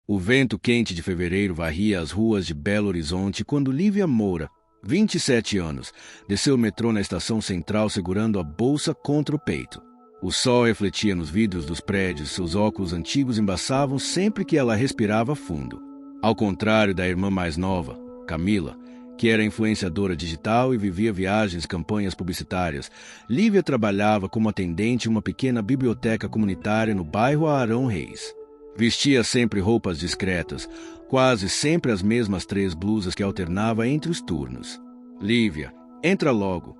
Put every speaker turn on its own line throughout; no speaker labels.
O vento quente de fevereiro varria as ruas de Belo Horizonte quando Lívia Moura, 27 anos, desceu o metrô na estação central segurando a bolsa contra o peito. O sol refletia nos vidros dos prédios, seus óculos antigos embaçavam sempre que ela respirava fundo. Ao contrário da irmã mais nova, Camila, que era influenciadora digital e vivia viagens e campanhas publicitárias, Lívia trabalhava como atendente em uma pequena biblioteca comunitária no bairro Arão Reis. Vestia sempre roupas discretas, quase sempre as mesmas 3 blusas que alternava entre os turnos. Lívia, entra logo.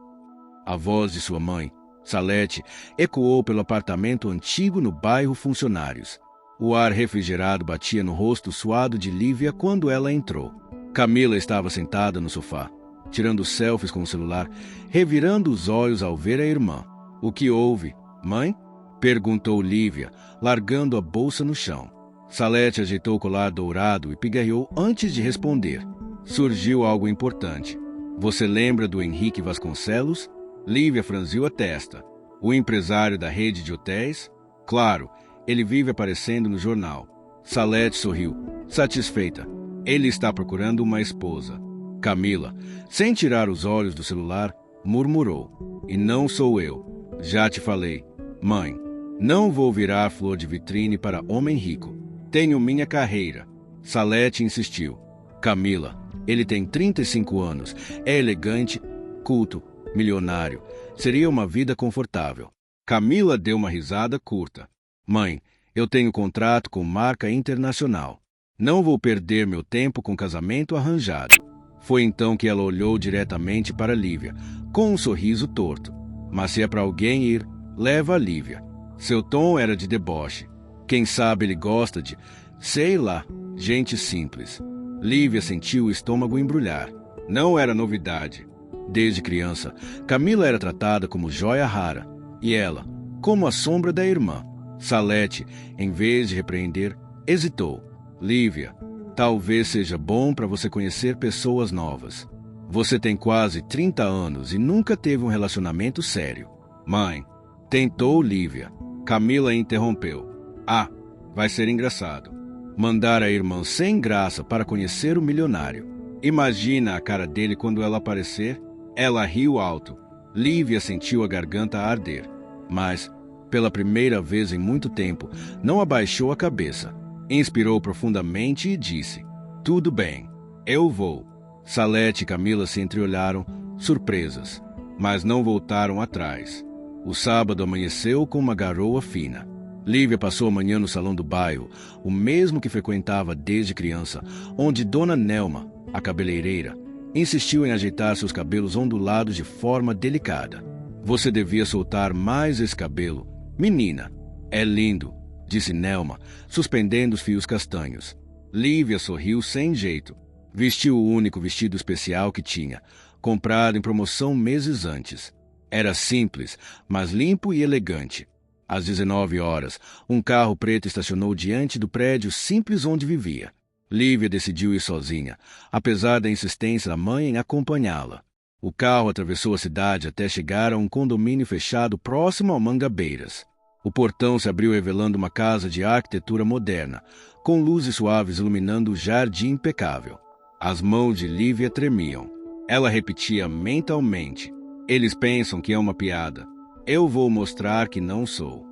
A voz de sua mãe, Salete, ecoou pelo apartamento antigo no bairro Funcionários. O ar refrigerado batia no rosto suado de Lívia quando ela entrou. Camila estava sentada no sofá, tirando selfies com o celular, revirando os olhos ao ver a irmã. O que houve, mãe? Perguntou Lívia, largando a bolsa no chão. Salete ajeitou o colar dourado e pigarreou antes de responder. Surgiu algo importante. Você lembra do Henrique Vasconcelos? Lívia franziu a testa. O empresário da rede de hotéis? Claro, ele vive aparecendo no jornal. Salete sorriu, satisfeita. Ele está procurando uma esposa. Camila, sem tirar os olhos do celular, murmurou. E não sou eu. Já te falei. Mãe, não vou virar flor de vitrine para homem rico. Tenho minha carreira. Salete insistiu. Camila, ele tem 35 anos, é elegante, culto, milionário. Seria uma vida confortável. Camila deu uma risada curta. Mãe, eu tenho contrato com marca internacional. Não vou perder meu tempo com casamento arranjado. Foi então que ela olhou diretamente para Lívia, com um sorriso torto. Mas se é para alguém ir, leva a Lívia. Seu tom era de deboche. Quem sabe ele gosta de, sei lá, gente simples. Lívia sentiu o estômago embrulhar. Não era novidade. Desde criança, Camila era tratada como joia rara, e ela, como a sombra da irmã. Salete, em vez de repreender, hesitou. Lívia, talvez seja bom para você conhecer pessoas novas. Você tem quase 30 anos e nunca teve um relacionamento sério. Mãe, tentou Lívia. Camila interrompeu. Ah, vai ser engraçado. Mandar a irmã sem graça para conhecer o milionário. Imagina a cara dele quando ela aparecer. Ela riu alto. Lívia sentiu a garganta arder. Mas, pela primeira vez em muito tempo, não abaixou a cabeça. Inspirou profundamente e disse: tudo bem, eu vou. Salete e Camila se entreolharam, surpresas, mas não voltaram atrás. O sábado amanheceu com uma garoa fina. Lívia passou a manhã no salão do bairro, o mesmo que frequentava desde criança, onde Dona Nelma, a cabeleireira, insistiu em ajeitar seus cabelos ondulados de forma delicada. Você devia soltar mais esse cabelo. Menina, é lindo, disse Nelma, suspendendo os fios castanhos. Lívia sorriu sem jeito. Vestiu o único vestido especial que tinha, comprado em promoção meses antes. Era simples, mas limpo e elegante. Às 19 horas, um carro preto estacionou diante do prédio simples onde vivia. Lívia decidiu ir sozinha, apesar da insistência da mãe em acompanhá-la. O carro atravessou a cidade até chegar a um condomínio fechado próximo a Mangabeiras. O portão se abriu revelando uma casa de arquitetura moderna, com luzes suaves iluminando o jardim impecável. As mãos de Lívia tremiam. Ela repetia mentalmente: eles pensam que é uma piada. Eu vou mostrar que não sou.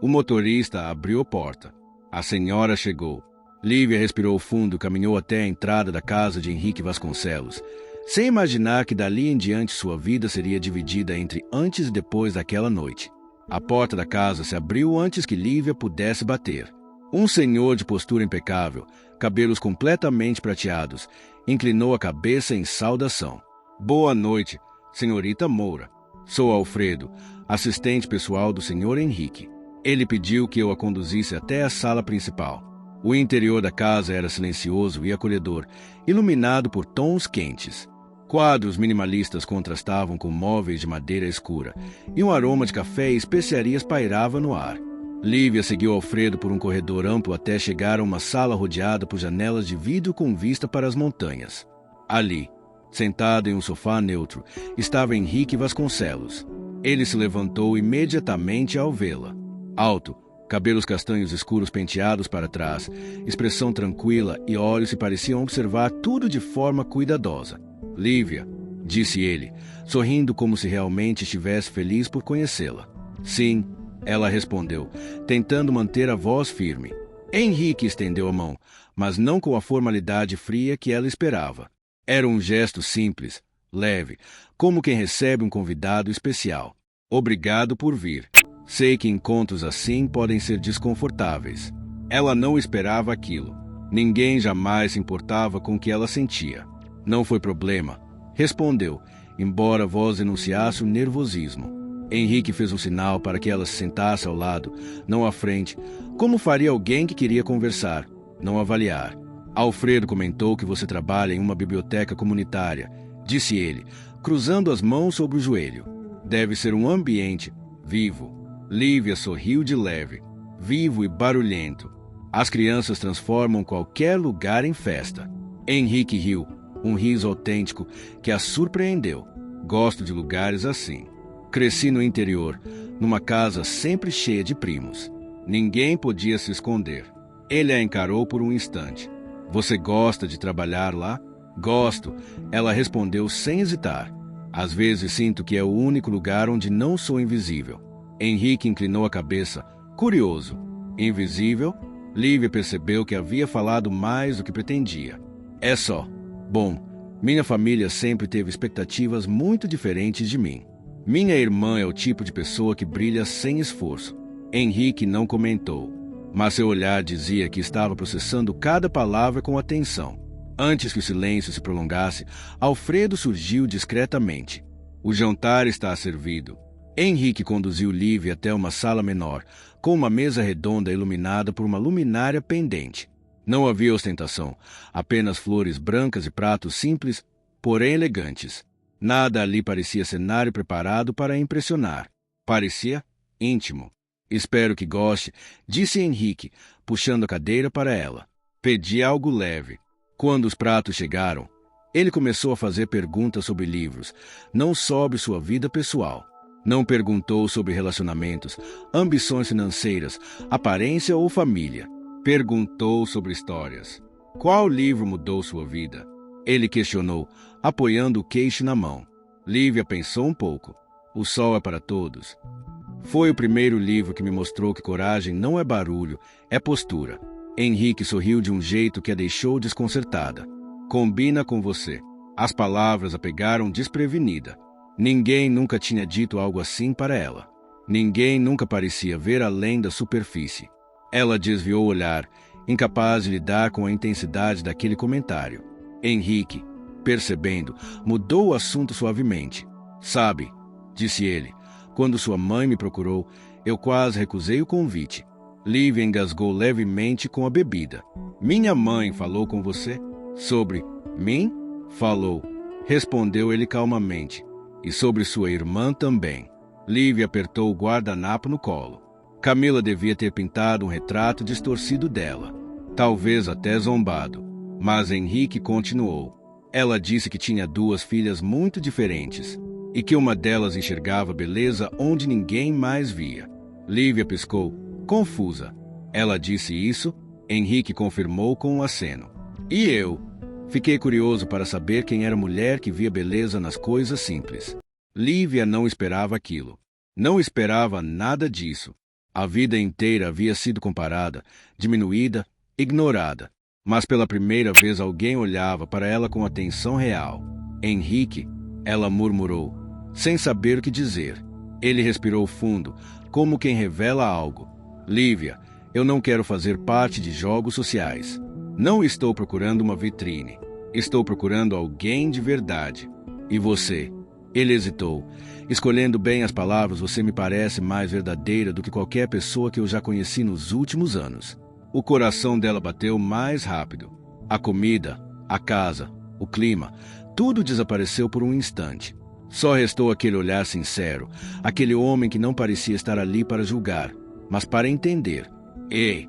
O motorista abriu a porta. A senhora chegou. Lívia respirou fundo e caminhou até a entrada da casa de Henrique Vasconcelos, sem imaginar que dali em diante sua vida seria dividida entre antes e depois daquela noite. A porta da casa se abriu antes que Lívia pudesse bater. Um senhor de postura impecável, cabelos completamente prateados, inclinou a cabeça em saudação. Boa noite, senhorita Moura. Sou Alfredo, assistente pessoal do senhor Henrique. Ele pediu que eu a conduzisse até a sala principal. O interior da casa era silencioso e acolhedor, iluminado por tons quentes. Quadros minimalistas contrastavam com móveis de madeira escura, e um aroma de café e especiarias pairava no ar. Lívia seguiu Alfredo por um corredor amplo até chegar a uma sala rodeada por janelas de vidro com vista para as montanhas. Ali, sentado em um sofá neutro, estava Henrique Vasconcelos. Ele se levantou imediatamente ao vê-la. Alto, Cabelos castanhos escuros penteados para trás, expressão tranquila e olhos que pareciam observar tudo de forma cuidadosa. Lívia, disse ele, sorrindo como se realmente estivesse feliz por conhecê-la. Sim, ela respondeu, tentando manter a voz firme. Henrique estendeu a mão, mas não com a formalidade fria que ela esperava. Era um gesto simples, leve, como quem recebe um convidado especial. Obrigado por vir. Sei que encontros assim podem ser desconfortáveis. Ela não esperava aquilo. Ninguém jamais se importava com o que ela sentia. Não foi problema, respondeu, embora a voz denunciasse o nervosismo. Henrique fez um sinal para que ela se sentasse ao lado, não à frente, como faria alguém que queria conversar, não avaliar. Alfredo comentou que você trabalha em uma biblioteca comunitária, disse ele, cruzando as mãos sobre o joelho. Deve ser um ambiente vivo. Lívia sorriu de leve, vivo e barulhento. As crianças transformam qualquer lugar em festa. Henrique riu, um riso autêntico que a surpreendeu. Gosto de lugares assim. Cresci no interior, numa casa sempre cheia de primos. Ninguém podia se esconder. Ele a encarou por um instante. Você gosta de trabalhar lá? Gosto, ela respondeu sem hesitar. Às vezes sinto que é o único lugar onde não sou invisível. Henrique inclinou a cabeça, curioso. Invisível? Lívia percebeu que havia falado mais do que pretendia. É só. Bom, minha família sempre teve expectativas muito diferentes de mim. Minha irmã é o tipo de pessoa que brilha sem esforço. Henrique não comentou, mas seu olhar dizia que estava processando cada palavra com atenção. Antes que o silêncio se prolongasse, Alfredo surgiu discretamente. O jantar está servido. Henrique conduziu Lívia até uma sala menor, com uma mesa redonda iluminada por uma luminária pendente. Não havia ostentação, apenas flores brancas e pratos simples, porém elegantes. Nada ali parecia cenário preparado para impressionar. Parecia íntimo. Espero que goste, disse Henrique, puxando a cadeira para ela. Pedi algo leve. Quando os pratos chegaram, ele começou a fazer perguntas sobre livros, não sobre sua vida pessoal. Não perguntou sobre relacionamentos, ambições financeiras, aparência ou família. Perguntou sobre histórias. Qual livro mudou sua vida? Ele questionou, apoiando o queixo na mão. Lívia pensou um pouco. O sol é para todos. Foi o primeiro livro que me mostrou que coragem não é barulho, é postura. Henrique sorriu de um jeito que a deixou desconcertada. Combina com você. As palavras a pegaram desprevenida. Ninguém nunca tinha dito algo assim para ela. Ninguém nunca parecia ver além da superfície. Ela desviou o olhar, incapaz de lidar com a intensidade daquele comentário. Henrique, percebendo, mudou o assunto suavemente. Sabe, disse ele, quando sua mãe me procurou, eu quase recusei o convite. Lívia engasgou levemente com a bebida. Minha mãe falou com você? Sobre mim? Falou, respondeu ele calmamente. E sobre sua irmã também. Lívia apertou o guardanapo no colo. Camila devia ter pintado um retrato distorcido dela, talvez até zombado. Mas Henrique continuou. Ela disse que tinha duas filhas muito diferentes e que uma delas enxergava beleza onde ninguém mais via. Lívia piscou, confusa. Ela disse isso, Henrique confirmou com um aceno. E eu? Fiquei curioso para saber quem era a mulher que via beleza nas coisas simples. Lívia não esperava aquilo. Não esperava nada disso. A vida inteira havia sido comparada, diminuída, ignorada. Mas pela primeira vez alguém olhava para ela com atenção real. Henrique, ela murmurou, sem saber o que dizer. Ele respirou fundo, como quem revela algo. Lívia, eu não quero fazer parte de jogos sociais. Não estou procurando uma vitrine. Estou procurando alguém de verdade. E você? Ele hesitou. Escolhendo bem as palavras, você me parece mais verdadeira do que qualquer pessoa que eu já conheci nos últimos anos. O coração dela bateu mais rápido. A comida, a casa, o clima, tudo desapareceu por um instante. Só restou aquele olhar sincero, aquele homem que não parecia estar ali para julgar, mas para entender. E,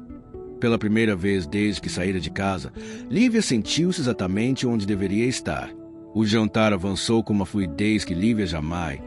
pela primeira vez desde que saíra de casa, Lívia sentiu-se exatamente onde deveria estar. O jantar avançou com uma fluidez que Lívia jamais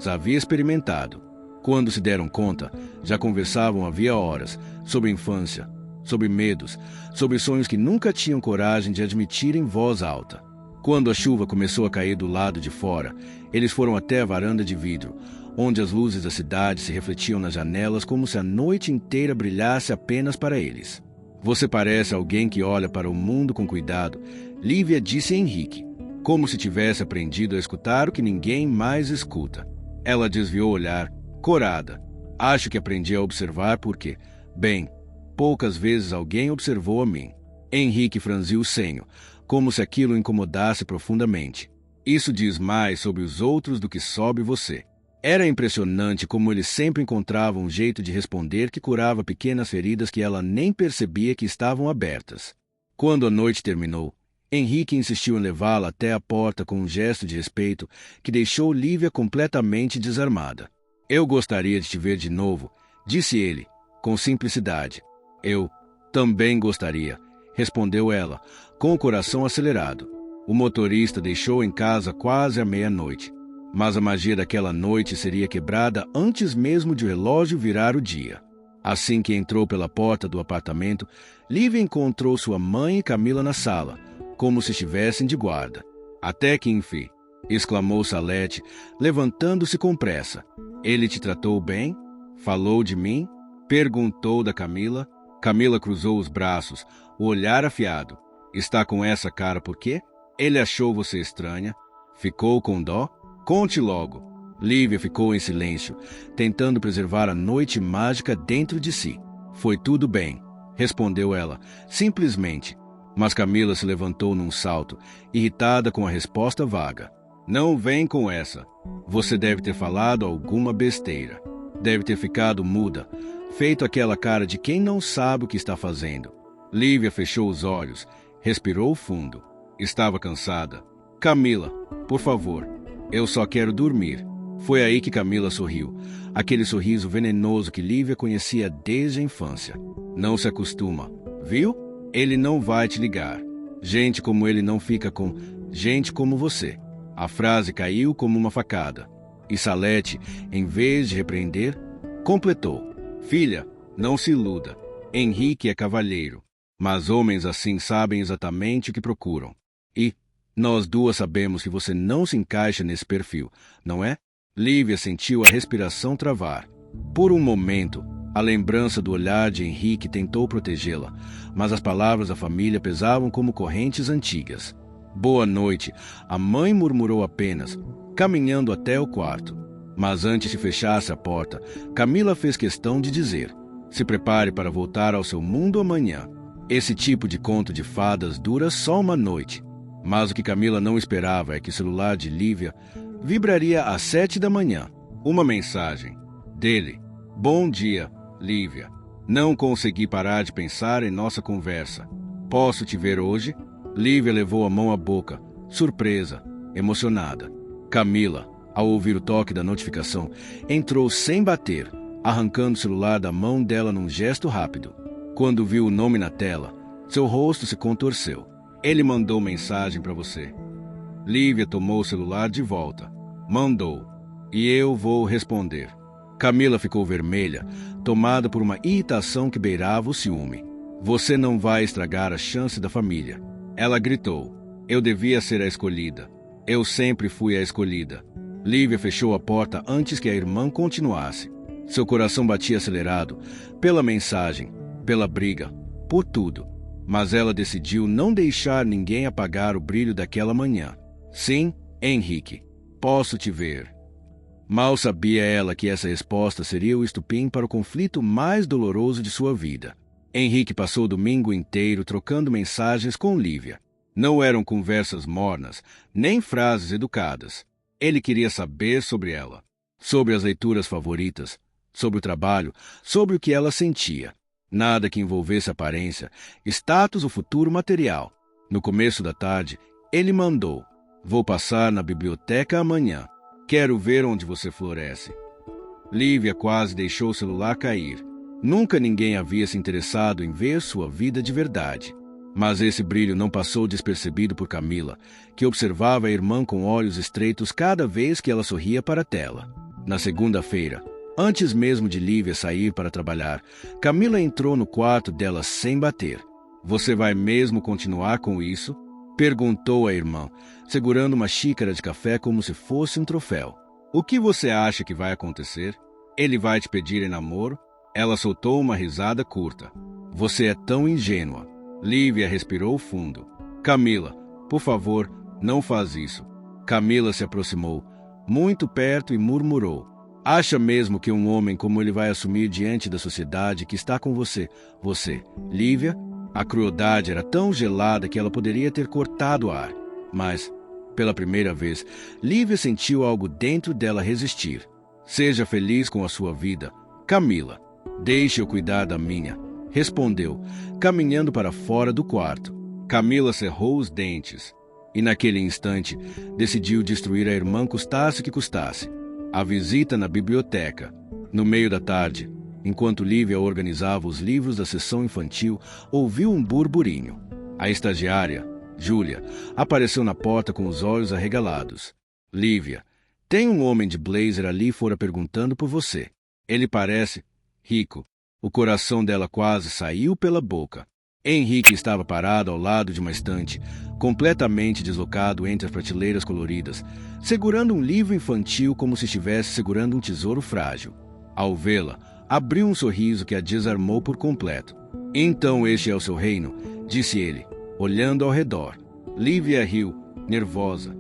havia experimentado. Quando se deram conta, já conversavam havia horas sobre infância, sobre medos, sobre sonhos que nunca tinham coragem de admitir em voz alta. Quando a chuva começou a cair do lado de fora, eles foram até a varanda de vidro, onde as luzes da cidade se refletiam nas janelas como se a noite inteira brilhasse apenas para eles. Você parece alguém que olha para o mundo com cuidado, Lívia disse a Henrique, como se tivesse aprendido a escutar o que ninguém mais escuta. Ela desviou o olhar, corada. Acho que aprendi a observar porque, bem, poucas vezes alguém observou a mim. Henrique franziu o senho, como se aquilo o incomodasse profundamente. Isso diz mais sobre os outros do que sobre você. Era impressionante como ele sempre encontrava um jeito de responder que curava pequenas feridas que ela nem percebia que estavam abertas. Quando a noite terminou, Henrique insistiu em levá-la até a porta com um gesto de respeito que deixou Lívia completamente desarmada. Eu gostaria de te ver de novo, disse ele, com simplicidade. Eu também gostaria, respondeu ela, com o coração acelerado. O motorista deixou em casa quase à meia-noite, mas a magia daquela noite seria quebrada antes mesmo de o relógio virar o dia. Assim que entrou pela porta do apartamento, Lívia encontrou sua mãe e Camila na sala, como se estivessem de guarda. Até que enfim, exclamou Salete, levantando-se com pressa. Ele te tratou bem? Falou de mim? Perguntou da Camila. Camila cruzou os braços, o olhar afiado. Está com essa cara por quê? Ele achou você estranha? Ficou com dó? Conte logo. Lívia ficou em silêncio, tentando preservar a noite mágica dentro de si. Foi tudo bem, respondeu ela, simplesmente. Mas Camila se levantou num salto, irritada com a resposta vaga. Não vem com essa. Você deve ter falado alguma besteira. Deve ter ficado muda, feito aquela cara de quem não sabe o que está fazendo. Lívia fechou os olhos, respirou fundo. Estava cansada. Camila, por favor, eu só quero dormir. Foi aí que Camila sorriu, aquele sorriso venenoso que Lívia conhecia desde a infância. Não se acostuma, viu? Ele não vai te ligar. Gente como ele não fica com gente como você. A frase caiu como uma facada. E Salete, em vez de repreender, completou. Filha, não se iluda. Henrique é cavalheiro. Mas homens assim sabem exatamente o que procuram. E nós duas sabemos que você não se encaixa nesse perfil, não é? Lívia sentiu a respiração travar. Por um momento, a lembrança do olhar de Henrique tentou protegê-la, mas as palavras da família pesavam como correntes antigas. Boa noite, a mãe murmurou apenas, caminhando até o quarto. Mas antes que fechasse a porta, Camila fez questão de dizer, se prepare para voltar ao seu mundo amanhã. Esse tipo de conto de fadas dura só uma noite. Mas o que Camila não esperava é que o celular de Lívia vibraria às 7 da manhã. Uma mensagem dele. Bom dia, Lívia. Não consegui parar de pensar em nossa conversa. Posso te ver hoje? Lívia levou a mão à boca, surpresa, emocionada. Camila, ao ouvir o toque da notificação, entrou sem bater, arrancando o celular da mão dela num gesto rápido. Quando viu o nome na tela, seu rosto se contorceu. Ele mandou mensagem para você. Lívia tomou o celular de volta. Mandou. E eu vou responder. Camila ficou vermelha, tomada por uma irritação que beirava o ciúme. Você não vai estragar a chance da família. Ela gritou. Eu devia ser a escolhida. Eu sempre fui a escolhida. Lívia fechou a porta antes que a irmã continuasse. Seu coração batia acelerado, pela mensagem, pela briga, por tudo. Mas ela decidiu não deixar ninguém apagar o brilho daquela manhã. Sim, Henrique, posso te ver. Mal sabia ela que essa resposta seria o estupim para o conflito mais doloroso de sua vida. Henrique passou o domingo inteiro trocando mensagens com Lívia. Não eram conversas mornas, nem frases educadas. Ele queria saber sobre ela, sobre as leituras favoritas, sobre o trabalho, sobre o que ela sentia. Nada que envolvesse aparência, status ou futuro material. No começo da tarde, ele mandou: vou passar na biblioteca amanhã. Quero ver onde você floresce. Lívia quase deixou o celular cair. Nunca ninguém havia se interessado em ver sua vida de verdade. Mas esse brilho não passou despercebido por Camila, que observava a irmã com olhos estreitos cada vez que ela sorria para a tela. Na segunda-feira, Antes mesmo de Lívia sair para trabalhar, Camila entrou no quarto dela sem bater. Você vai mesmo continuar com isso? Perguntou a irmã, segurando uma xícara de café como se fosse um troféu. O que você acha que vai acontecer? Ele vai te pedir em namoro? Ela soltou uma risada curta. Você é tão ingênua. Lívia respirou fundo. Camila, por favor, não faz isso. Camila se aproximou, muito perto, e murmurou. Acha mesmo que um homem como ele vai assumir diante da sociedade que está com você? Você, Lívia? A crueldade era tão gelada que ela poderia ter cortado o ar. Mas, pela primeira vez, Lívia sentiu algo dentro dela resistir. Seja feliz com a sua vida. Camila, deixe eu cuidar da minha, respondeu, caminhando para fora do quarto. Camila cerrou os dentes e, naquele instante, decidiu destruir a irmã custasse que custasse. A visita na biblioteca. No meio da tarde, enquanto Lívia organizava os livros da sessão infantil, ouviu um burburinho. A estagiária, Júlia, apareceu na porta com os olhos arregalados. Lívia, tem um homem de blazer ali fora perguntando por você. Ele parece rico. O coração dela quase saiu pela boca. Henrique estava parado ao lado de uma estante, completamente deslocado entre as prateleiras coloridas, segurando um livro infantil como se estivesse segurando um tesouro frágil. Ao vê-la, abriu um sorriso que a desarmou por completo. Então este é o seu reino, disse ele, olhando ao redor. Lívia riu, nervosa.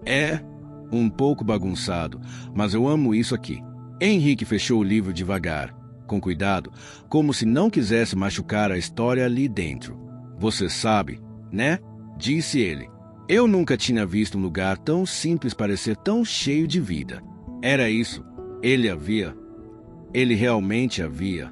É um pouco bagunçado, mas eu amo isso aqui. Henrique fechou o livro devagar, com cuidado, como se não quisesse machucar a história ali dentro. Você sabe, né? Disse ele. Eu nunca tinha visto um lugar tão simples parecer tão cheio de vida. Era isso. Ele realmente havia.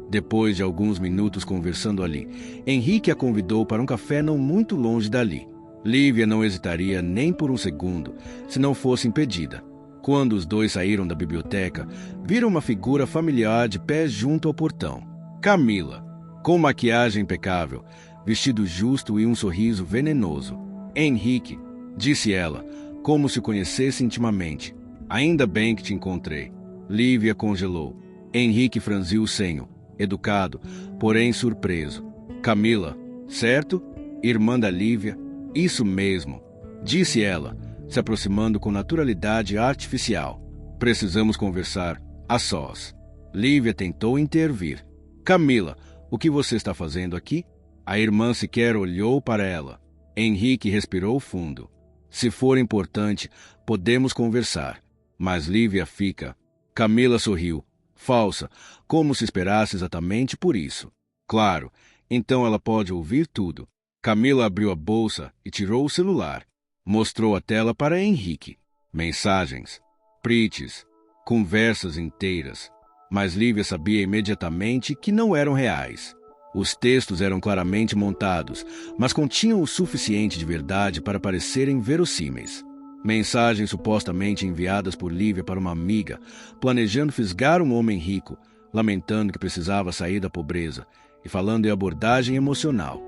Depois de alguns minutos conversando ali, Henrique a convidou para um café não muito longe dali. Lívia não hesitaria nem por um segundo, se não fosse impedida. Quando os dois saíram da biblioteca, viram uma figura familiar de pé junto ao portão. Camila, com maquiagem impecável, vestido justo e um sorriso venenoso. Henrique, disse ela, como se o conhecesse intimamente. Ainda bem que te encontrei. Lívia congelou. Henrique franziu o senho, educado, porém surpreso. Camila, certo? Irmã da Lívia? Isso mesmo, disse ela, se aproximando com naturalidade artificial. Precisamos conversar a sós. Lívia tentou intervir. Camila, o que você está fazendo aqui? A irmã sequer olhou para ela. Henrique respirou fundo. Se for importante, podemos conversar. Mas Lívia fica. Camila sorriu. Falsa, como se esperasse exatamente por isso. Claro, então ela pode ouvir tudo. Camila abriu a bolsa e tirou o celular. Mostrou a tela para Henrique. Mensagens, prints, conversas inteiras. Mas Lívia sabia imediatamente que não eram reais. Os textos eram claramente montados, mas continham o suficiente de verdade para parecerem verossímeis. Mensagens supostamente enviadas por Lívia para uma amiga, planejando fisgar um homem rico, lamentando que precisava sair da pobreza e falando em abordagem emocional.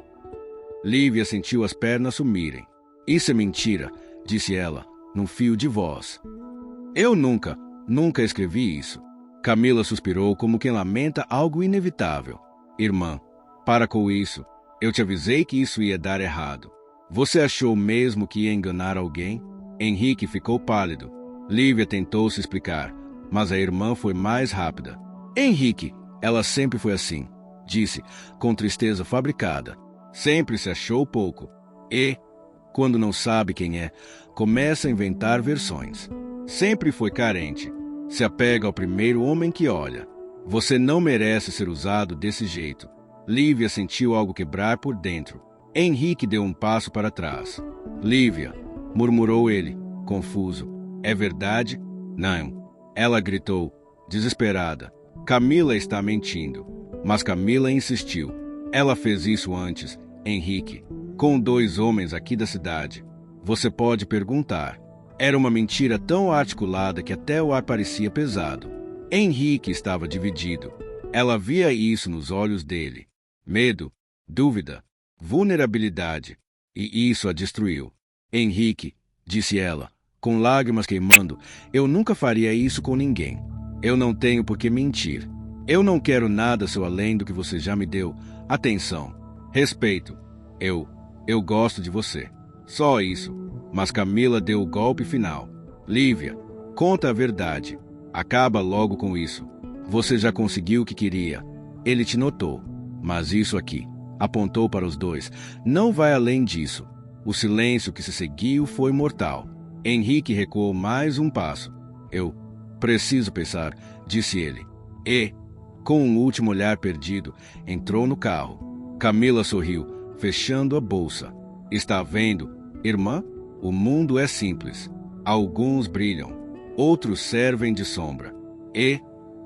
Lívia sentiu as pernas sumirem. Isso é mentira, disse ela, num fio de voz. Eu nunca escrevi isso. Camila suspirou como quem lamenta algo inevitável. Irmã, para com isso. Eu te avisei que isso ia dar errado. Você achou mesmo que ia enganar alguém? Henrique ficou pálido. Lívia tentou se explicar, mas a irmã foi mais rápida. Henrique, ela sempre foi assim, disse, com tristeza fabricada. Sempre se achou pouco. E, quando não sabe quem é, começa a inventar versões. Sempre foi carente. Se apega ao primeiro homem que olha. Você não merece ser usado desse jeito. Lívia sentiu algo quebrar por dentro. Henrique deu um passo para trás. Lívia, murmurou ele, confuso. É verdade? Não. Ela gritou, desesperada. Camila está mentindo. Mas Camila insistiu. Ela fez isso antes, Henrique, com 2 homens aqui da cidade. Você pode perguntar. Era uma mentira tão articulada que até o ar parecia pesado. Henrique estava dividido. Ela via isso nos olhos dele. Medo, dúvida, vulnerabilidade. E isso a destruiu. Henrique, disse ela, com lágrimas queimando, eu nunca faria isso com ninguém. Eu não tenho por que mentir. Eu não quero nada seu além do que você já me deu. Atenção. Respeito. Eu gosto de você. Só isso. Mas Camila deu o golpe final. Lívia, conta a verdade. Acaba logo com isso. Você já conseguiu o que queria. Ele te notou. Mas isso aqui, apontou para os dois, não vai além disso. O silêncio que se seguiu foi mortal. Henrique recuou mais um passo. Eu preciso pensar, disse ele. E, com um último olhar perdido, entrou no carro. Camila sorriu, fechando a bolsa. Está vendo, irmã? O mundo é simples. Alguns brilham, outros servem de sombra. E,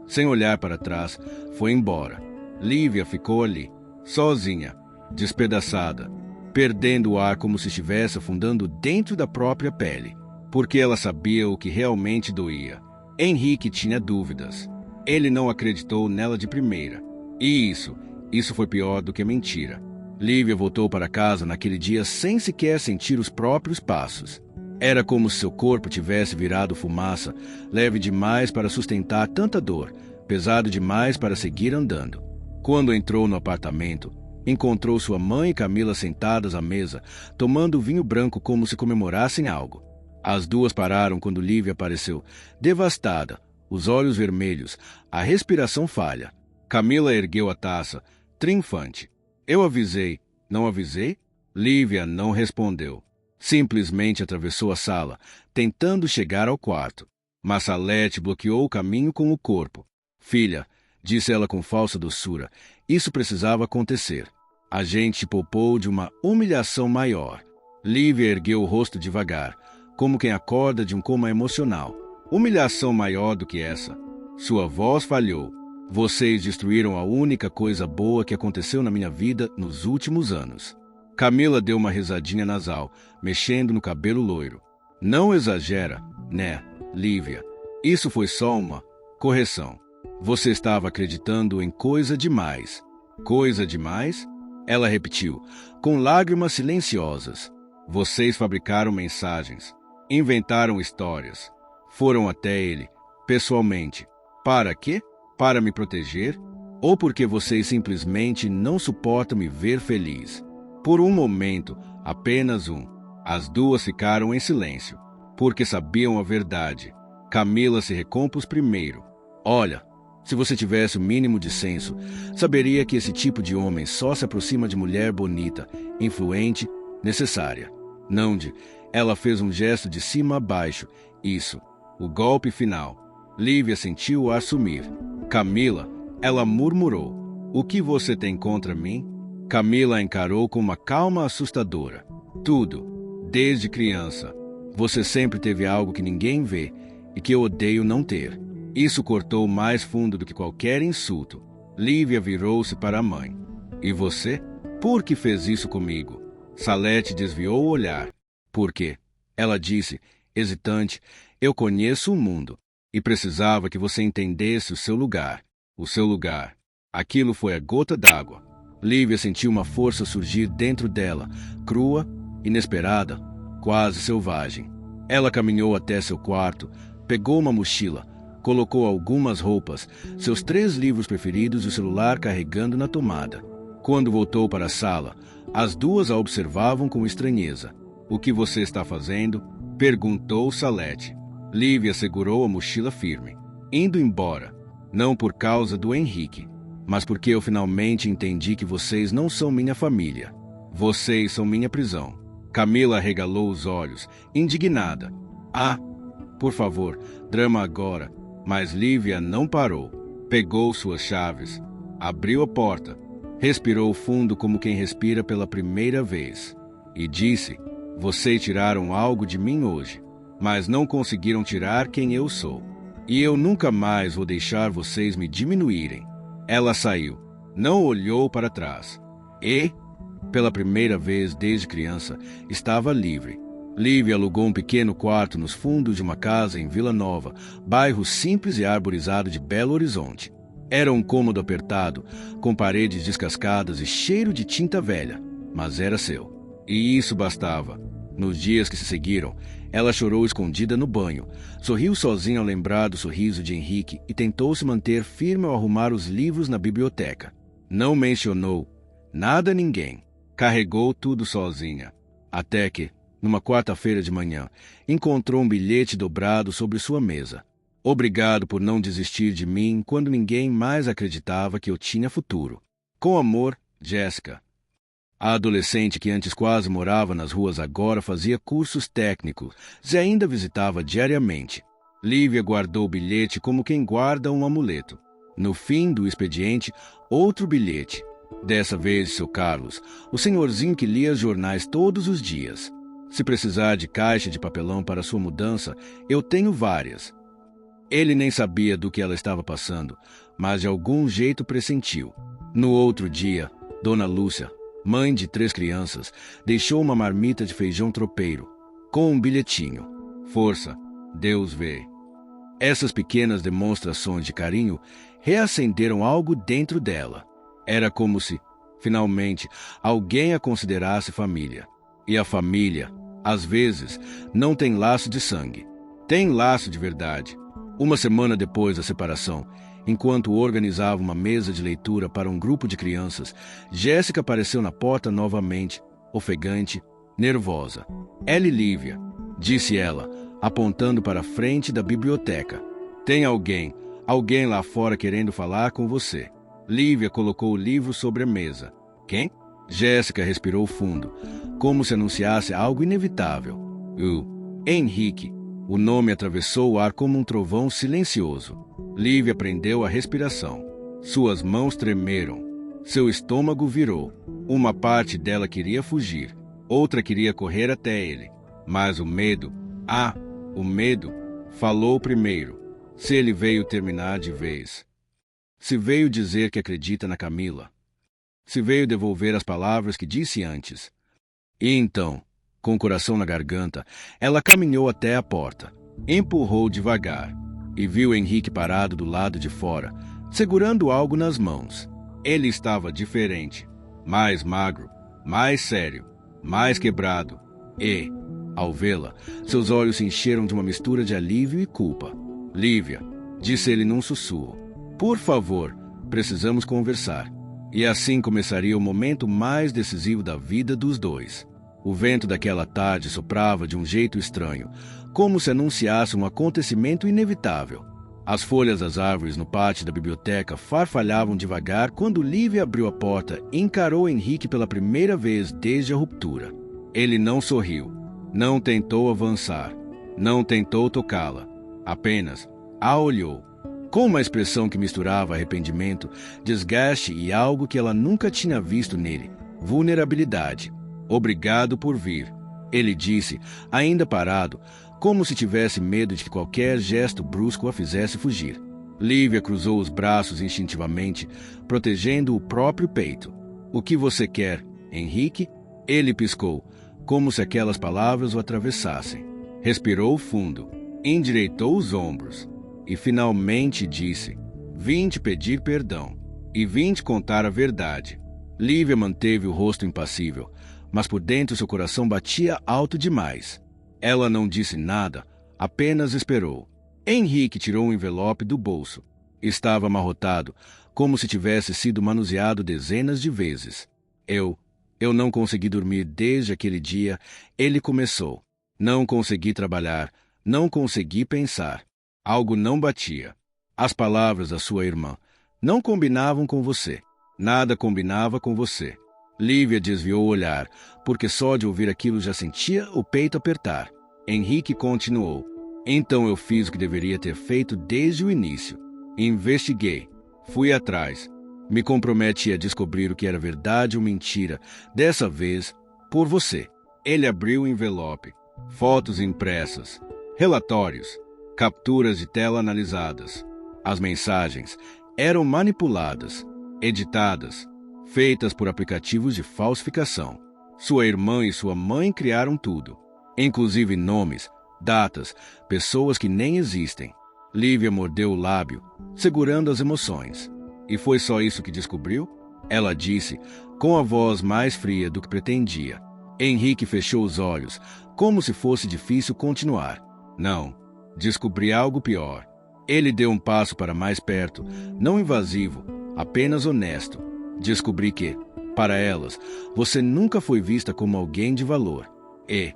sem olhar para trás, foi embora. Lívia ficou ali, sozinha, despedaçada, perdendo o ar como se estivesse afundando dentro da própria pele, porque ela sabia o que realmente doía. Henrique tinha dúvidas. Ele não acreditou nela de primeira. E isso foi pior do que mentira. Lívia voltou para casa naquele dia sem sequer sentir os próprios passos. Era como se seu corpo tivesse virado fumaça, leve demais para sustentar tanta dor, pesado demais para seguir andando. Quando entrou no apartamento, encontrou sua mãe e Camila sentadas à mesa, tomando vinho branco como se comemorassem algo. As duas pararam quando Lívia apareceu, devastada, os olhos vermelhos, a respiração falha. Camila ergueu a taça, triunfante. Eu avisei, não avisei? Lívia não respondeu. Simplesmente atravessou a sala, tentando chegar ao quarto. Mas Salete bloqueou o caminho com o corpo. Filha, disse ela com falsa doçura, isso precisava acontecer. A gente poupou de uma humilhação maior. Lívia ergueu o rosto devagar, como quem acorda de um coma emocional. Humilhação maior do que essa. Sua voz falhou. Vocês destruíram a única coisa boa que aconteceu na minha vida nos últimos anos. Camila deu uma risadinha nasal, mexendo no cabelo loiro. Não exagera, né, Lívia? Isso foi só uma correção. Você estava acreditando em coisa demais. Coisa demais? Ela repetiu, com lágrimas silenciosas. Vocês fabricaram mensagens, inventaram histórias, foram até ele, pessoalmente. Para quê? Para me proteger? Ou porque vocês simplesmente não suportam me ver feliz? Por um momento, apenas um, as duas ficaram em silêncio, porque sabiam a verdade. Camila se recompôs primeiro. Olha, se você tivesse o mínimo de senso, saberia que esse tipo de homem só se aproxima de mulher bonita, influente, necessária. Nande, ela fez um gesto de cima a baixo. Isso, o golpe final. Lívia sentiu o ar sumir. Camila, ela murmurou. O que você tem contra mim? Camila a encarou com uma calma assustadora. Tudo, desde criança. Você sempre teve algo que ninguém vê e que eu odeio não ter. Isso cortou mais fundo do que qualquer insulto. Lívia virou-se para a mãe. E você? Por que fez isso comigo? Salete desviou o olhar. Por quê? Ela disse, hesitante, eu conheço o mundo e precisava que você entendesse o seu lugar. O seu lugar. Aquilo foi a gota d'água. Lívia sentiu uma força surgir dentro dela, crua, inesperada, quase selvagem. Ela caminhou até seu quarto, pegou uma mochila, colocou algumas roupas, seus 3 livros preferidos e o celular carregando na tomada. Quando voltou para a sala, as duas a observavam com estranheza. O que você está fazendo? Perguntou Salete. Lívia segurou a mochila firme. Indo embora, não por causa do Henrique, mas porque eu finalmente entendi que vocês não são minha família. Vocês são minha prisão. Camila arregalou os olhos, indignada. Ah, por favor, drama agora. Mas Lívia não parou. Pegou suas chaves, abriu a porta, respirou fundo como quem respira pela primeira vez e disse, vocês tiraram algo de mim hoje, mas não conseguiram tirar quem eu sou. E eu nunca mais vou deixar vocês me diminuírem. Ela saiu, não olhou para trás. E, pela primeira vez desde criança, estava livre. Lívia alugou um pequeno quarto nos fundos de uma casa em Vila Nova, bairro simples e arborizado de Belo Horizonte. Era um cômodo apertado, com paredes descascadas e cheiro de tinta velha, mas era seu. E isso bastava. Nos dias que se seguiram, ela chorou escondida no banho, sorriu sozinha ao lembrar do sorriso de Henrique e tentou se manter firme ao arrumar os livros na biblioteca. Não mencionou nada a ninguém. Carregou tudo sozinha. Até que, numa quarta-feira de manhã, encontrou um bilhete dobrado sobre sua mesa. Obrigado por não desistir de mim quando ninguém mais acreditava que eu tinha futuro. Com amor, Jéssica. A adolescente que antes quase morava nas ruas agora fazia cursos técnicos e ainda visitava diariamente. Lívia guardou o bilhete como quem guarda um amuleto. No fim do expediente, outro bilhete. Dessa vez, seu Carlos, o senhorzinho que lia jornais todos os dias. Se precisar de caixa de papelão para sua mudança, eu tenho várias. Ele nem sabia do que ela estava passando, mas de algum jeito pressentiu. No outro dia, Dona Lúcia, mãe de 3 crianças, deixou uma marmita de feijão tropeiro, com um bilhetinho. Força, Deus vê. Essas pequenas demonstrações de carinho reacenderam algo dentro dela. Era como se, finalmente, alguém a considerasse família. E a família, às vezes, não tem laço de sangue. Tem laço de verdade. Uma semana depois da separação, enquanto organizava uma mesa de leitura para um grupo de crianças, Jéssica apareceu na porta novamente, ofegante, nervosa. "Ela e Lívia", disse ela, apontando para a frente da biblioteca. "Tem alguém lá fora querendo falar com você." Lívia colocou o livro sobre a mesa. "Quem?" Jéssica respirou fundo, como se anunciasse algo inevitável. Henrique." O nome atravessou o ar como um trovão silencioso. Lívia prendeu a respiração. Suas mãos tremeram. Seu estômago virou. Uma parte dela queria fugir. Outra queria correr até ele. Mas o medo, o medo, falou primeiro. Se ele veio terminar de vez. Se veio dizer que acredita na Camila. Se veio devolver as palavras que disse antes. E então, com o coração na garganta, ela caminhou até a porta, empurrou devagar e viu Henrique parado do lado de fora, segurando algo nas mãos. Ele estava diferente, mais magro, mais sério, mais quebrado e, ao vê-la, seus olhos se encheram de uma mistura de alívio e culpa. "Lívia", disse ele num sussurro, "por favor, precisamos conversar." E assim começaria o momento mais decisivo da vida dos dois. O vento daquela tarde soprava de um jeito estranho, como se anunciasse um acontecimento inevitável. As folhas das árvores no pátio da biblioteca farfalhavam devagar quando Lívia abriu a porta e encarou Henrique pela primeira vez desde a ruptura. Ele não sorriu, não tentou avançar, não tentou tocá-la, apenas a olhou, com uma expressão que misturava arrependimento, desgaste e algo que ela nunca tinha visto nele, vulnerabilidade. "Obrigado por vir", ele disse, ainda parado, como se tivesse medo de que qualquer gesto brusco a fizesse fugir. Lívia cruzou os braços instintivamente, protegendo o próprio peito. "O que você quer, Henrique?" Ele piscou, como se aquelas palavras o atravessassem. Respirou fundo, endireitou os ombros e finalmente disse: "Vim te pedir perdão e vim te contar a verdade." Lívia manteve o rosto impassível, mas por dentro seu coração batia alto demais. Ela não disse nada, apenas esperou. Henrique tirou um envelope do bolso. Estava amarrotado, como se tivesse sido manuseado dezenas de vezes. Eu não consegui dormir desde aquele dia", ele começou. "Não consegui trabalhar, não consegui pensar. Algo não batia. As palavras da sua irmã não combinavam com você. Nada combinava com você." Lívia desviou o olhar, porque só de ouvir aquilo já sentia o peito apertar. Henrique continuou: "Então eu fiz o que deveria ter feito desde o início. Investiguei, fui atrás, me comprometi a descobrir o que era verdade ou mentira, dessa vez, por você." Ele abriu o envelope. Fotos impressas, relatórios, capturas de tela analisadas. As mensagens eram manipuladas, editadas, feitas por aplicativos de falsificação. Sua irmã e sua mãe criaram tudo, inclusive nomes, datas, pessoas que nem existem. Lívia mordeu o lábio, segurando as emoções. "E foi só isso que descobriu?" Ela disse, com a voz mais fria do que pretendia. Henrique fechou os olhos, como se fosse difícil continuar. Não. Descobri algo pior. Ele deu um passo para mais perto, não invasivo, apenas honesto. Descobri que, para elas, você nunca foi vista como alguém de valor. E,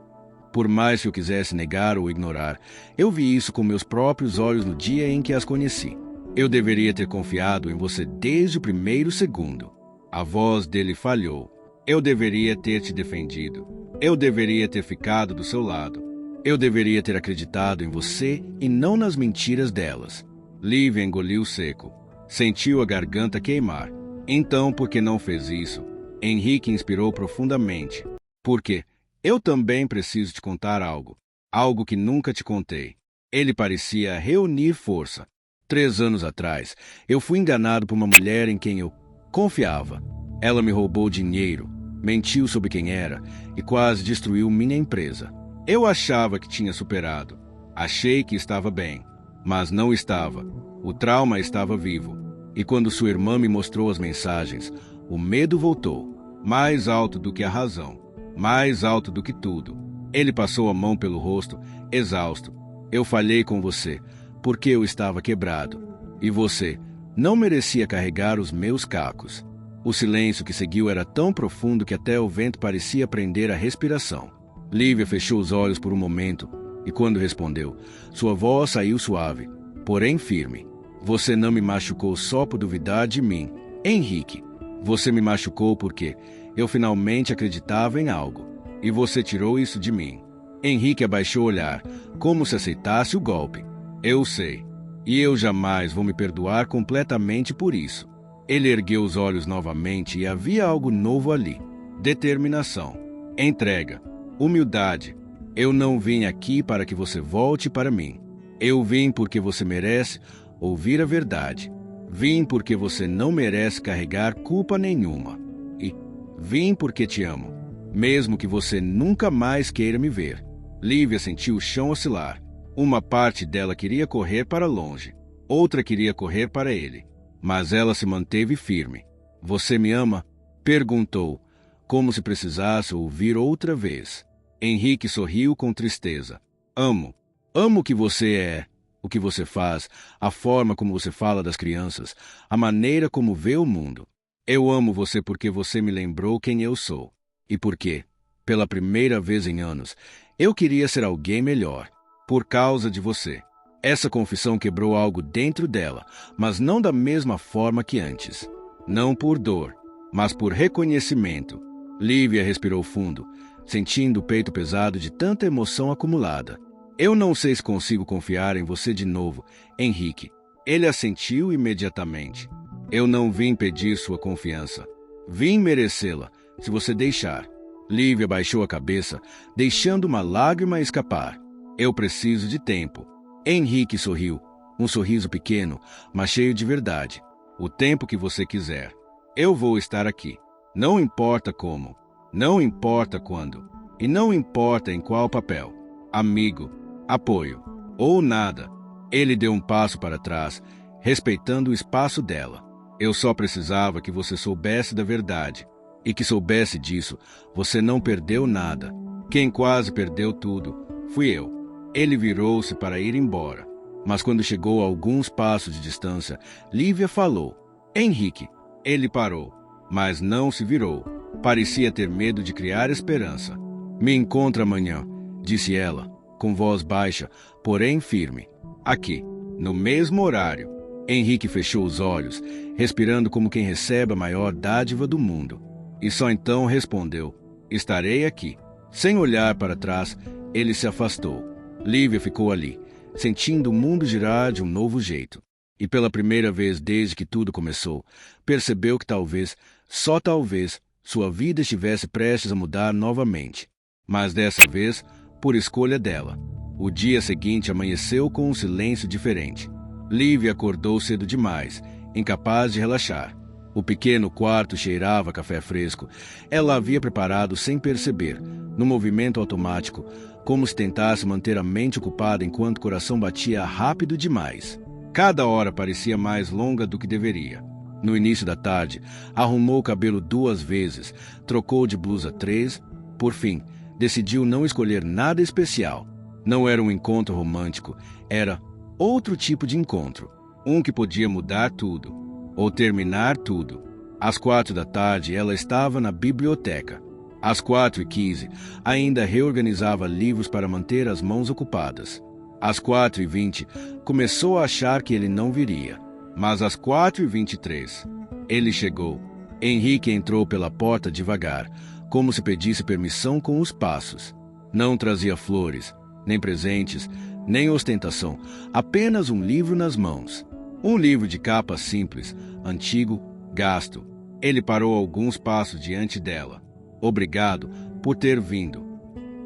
por mais que eu quisesse negar ou ignorar, eu vi isso com meus próprios olhos no dia em que as conheci. Eu deveria ter confiado em você desde o primeiro segundo. A voz dele falhou. Eu deveria ter te defendido. Eu deveria ter ficado do seu lado. Eu deveria ter acreditado em você e não nas mentiras delas. Lívia engoliu seco. Sentiu a garganta queimar. Então, por que não fez isso? Henrique inspirou profundamente. Porque eu também preciso te contar algo. Algo que nunca te contei. Ele parecia reunir força. 3 anos atrás, eu fui enganado por uma mulher em quem eu confiava. Ela me roubou dinheiro, mentiu sobre quem era e quase destruiu minha empresa. Eu achava que tinha superado. Achei que estava bem, mas não estava. O trauma estava vivo. E quando sua irmã me mostrou as mensagens, o medo voltou, mais alto do que a razão, mais alto do que tudo. Ele passou a mão pelo rosto, exausto. Eu falhei com você, porque eu estava quebrado. E você não merecia carregar os meus cacos. O silêncio que seguiu era tão profundo que até o vento parecia prender a respiração. Lívia fechou os olhos por um momento, e quando respondeu, sua voz saiu suave, porém firme. Você não me machucou só por duvidar de mim, Henrique. Você me machucou porque eu finalmente acreditava em algo, e você tirou isso de mim. Henrique abaixou o olhar, como se aceitasse o golpe. Eu sei, e eu jamais vou me perdoar completamente por isso. Ele ergueu os olhos novamente e havia algo novo ali. Determinação, entrega, humildade. Eu não vim aqui para que você volte para mim. Eu vim porque você merece ouvir a verdade. Vim porque você não merece carregar culpa nenhuma. E vim porque te amo, mesmo que você nunca mais queira me ver. Lívia sentiu o chão oscilar. Uma parte dela queria correr para longe, outra queria correr para ele. Mas ela se manteve firme. Você me ama? Perguntou, como se precisasse ouvir outra vez. Henrique sorriu com tristeza. Amo. Amo o que você é, o que você faz, a forma como você fala das crianças, a maneira como vê o mundo. Eu amo você porque você me lembrou quem eu sou. E porque, pela primeira vez em anos, eu queria ser alguém melhor. Por causa de você. Essa confissão quebrou algo dentro dela, mas não da mesma forma que antes. Não por dor, mas por reconhecimento. Lívia respirou fundo, sentindo o peito pesado de tanta emoção acumulada. Eu não sei se consigo confiar em você de novo, Henrique. Ele assentiu imediatamente. Eu não vim pedir sua confiança. Vim merecê-la, se você deixar. Lívia baixou a cabeça, deixando uma lágrima escapar. Eu preciso de tempo. Henrique sorriu, um sorriso pequeno, mas cheio de verdade. O tempo que você quiser. Eu vou estar aqui. Não importa como, não importa quando, e não importa em qual papel. Amigo, apoio, ou nada. Ele deu um passo para trás, respeitando o espaço dela. Eu só precisava que você soubesse da verdade. E que soubesse disso, você não perdeu nada. Quem quase perdeu tudo fui eu. Ele virou-se para ir embora. Mas quando chegou a alguns passos de distância, Lívia falou. Henrique. Ele parou, mas não se virou. Parecia ter medo de criar esperança. Me encontra amanhã, disse ela, com voz baixa, porém firme. Aqui, no mesmo horário. Henrique fechou os olhos, respirando como quem recebe a maior dádiva do mundo. E só então respondeu, estarei aqui. Sem olhar para trás, ele se afastou. Lívia ficou ali, sentindo o mundo girar de um novo jeito. E pela primeira vez desde que tudo começou, percebeu que talvez, só talvez, sua vida estivesse prestes a mudar novamente. Mas dessa vez, por escolha dela. O dia seguinte amanheceu com um silêncio diferente. Lívia acordou cedo demais, incapaz de relaxar. O pequeno quarto cheirava a café fresco. Ela havia preparado sem perceber, no movimento automático, como se tentasse manter a mente ocupada enquanto o coração batia rápido demais. Cada hora parecia mais longa do que deveria. No início da tarde, arrumou o cabelo 2 vezes, trocou de blusa 3, Por fim, decidiu não escolher nada especial. Não era um encontro romântico, era outro tipo de encontro. Um que podia mudar tudo, ou terminar tudo. Às 4 da tarde, ela estava na biblioteca. Às 4h15, ainda reorganizava livros para manter as mãos ocupadas. Às 4h20, começou a achar que ele não viria. Mas às 4h23, ele chegou. Henrique entrou pela porta devagar, como se pedisse permissão com os passos. Não trazia flores, nem presentes, nem ostentação, apenas um livro nas mãos. Um livro de capa simples, antigo, gasto. Ele parou alguns passos diante dela. Obrigado por ter vindo,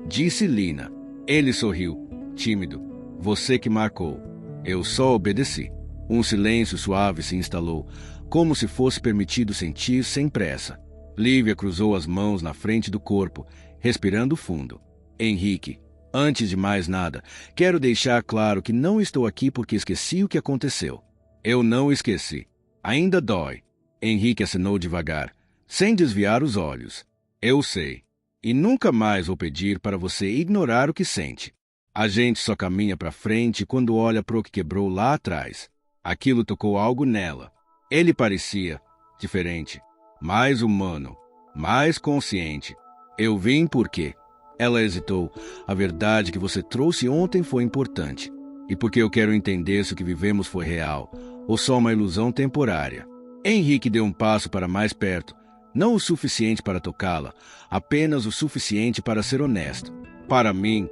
disse Lina. Ele sorriu, tímido. Você que marcou. Eu só obedeci. Um silêncio suave se instalou, como se fosse permitido sentir sem pressa. Lívia cruzou as mãos na frente do corpo, respirando fundo. Henrique, antes de mais nada, quero deixar claro que não estou aqui porque esqueci o que aconteceu. Eu não esqueci. Ainda dói. Henrique acenou devagar, sem desviar os olhos. Eu sei. E nunca mais vou pedir para você ignorar o que sente. A gente só caminha para frente quando olha para o que quebrou lá atrás. Aquilo tocou algo nela. Ele parecia diferente, mais humano, mais consciente. Eu vim porque... Ela hesitou. A verdade que você trouxe ontem foi importante. E porque eu quero entender se o que vivemos foi real ou só uma ilusão temporária. Henrique deu um passo para mais perto. Não o suficiente para tocá-la, apenas o suficiente para ser honesto. Para mim,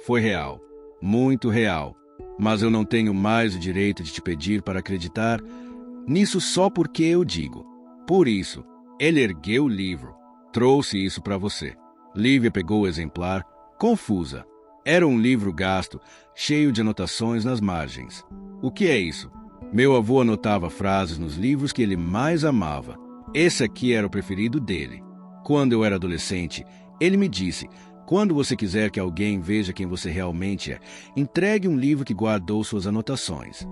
foi real. Muito real. Mas eu não tenho mais o direito de te pedir para acreditar nisso só porque eu digo. Por isso, ele ergueu o livro. Trouxe isso para você. Lívia pegou o exemplar, confusa. Era um livro gasto, cheio de anotações nas margens. O que é isso? Meu avô anotava frases nos livros que ele mais amava. Esse aqui era o preferido dele. Quando eu era adolescente, ele me disse: quando você quiser que alguém veja quem você realmente é, entregue um livro que guardou suas anotações.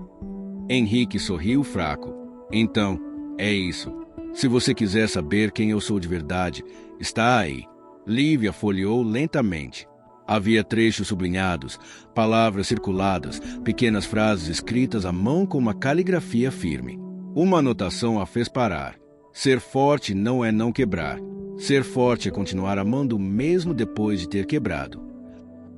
Henrique sorriu fraco. Então, é isso. Se você quiser saber quem eu sou de verdade, está aí. Lívia folheou lentamente. Havia trechos sublinhados, palavras circuladas, pequenas frases escritas à mão com uma caligrafia firme. Uma anotação a fez parar. Ser forte não é não quebrar. Ser forte é continuar amando mesmo depois de ter quebrado.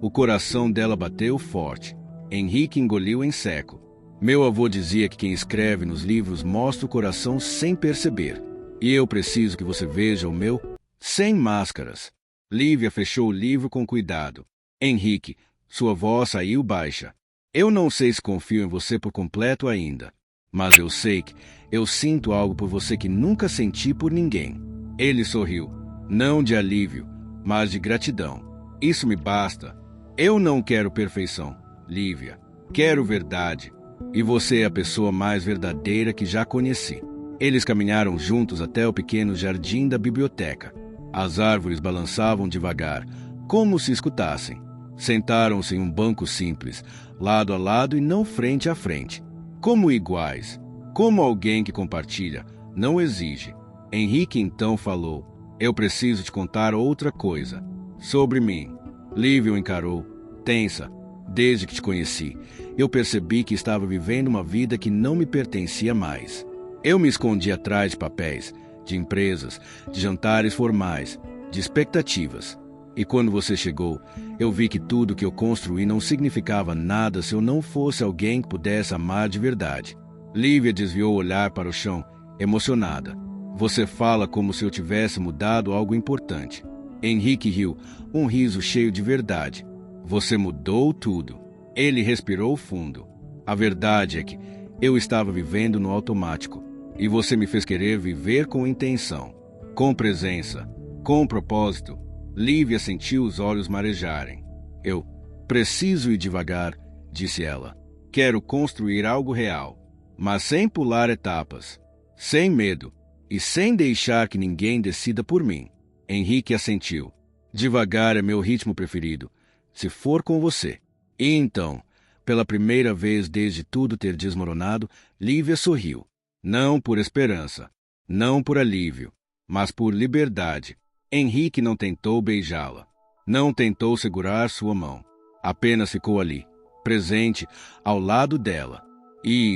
O coração dela bateu forte. Henrique engoliu em seco. Meu avô dizia que quem escreve nos livros mostra o coração sem perceber. E eu preciso que você veja o meu sem máscaras. Lívia fechou o livro com cuidado. Henrique, sua voz saiu baixa. Eu não sei se confio em você por completo ainda. Mas eu sei que eu sinto algo por você que nunca senti por ninguém. Ele sorriu. Não de alívio, mas de gratidão. Isso me basta. Eu não quero perfeição, Lívia. Quero verdade. E você é a pessoa mais verdadeira que já conheci. Eles caminharam juntos até o pequeno jardim da biblioteca. As árvores balançavam devagar, como se escutassem. Sentaram-se em um banco simples, lado a lado e não frente a frente. Como iguais, como alguém que compartilha, não exige. Henrique então falou: eu preciso te contar outra coisa. Sobre mim. Lívia o encarou, tensa. Desde que te conheci, eu percebi que estava vivendo uma vida que não me pertencia mais. Eu me escondi atrás de papéis, de empresas, de jantares formais, de expectativas. E quando você chegou, eu vi que tudo que eu construí não significava nada se eu não fosse alguém que pudesse amar de verdade. Lívia desviou o olhar para o chão, emocionada. Você fala como se eu tivesse mudado algo importante. Henrique riu, um riso cheio de verdade. Você mudou tudo. Ele respirou fundo. A verdade é que eu estava vivendo no automático. E você me fez querer viver com intenção, com presença, com propósito. Lívia sentiu os olhos marejarem. Eu preciso ir devagar, disse ela. Quero construir algo real, mas sem pular etapas, sem medo e sem deixar que ninguém decida por mim. Henrique assentiu. Devagar é meu ritmo preferido, se for com você. E então, pela primeira vez desde tudo ter desmoronado, Lívia sorriu. Não por esperança, não por alívio, mas por liberdade. Henrique não tentou beijá-la. Não tentou segurar sua mão. Apenas ficou ali, presente, ao lado dela. E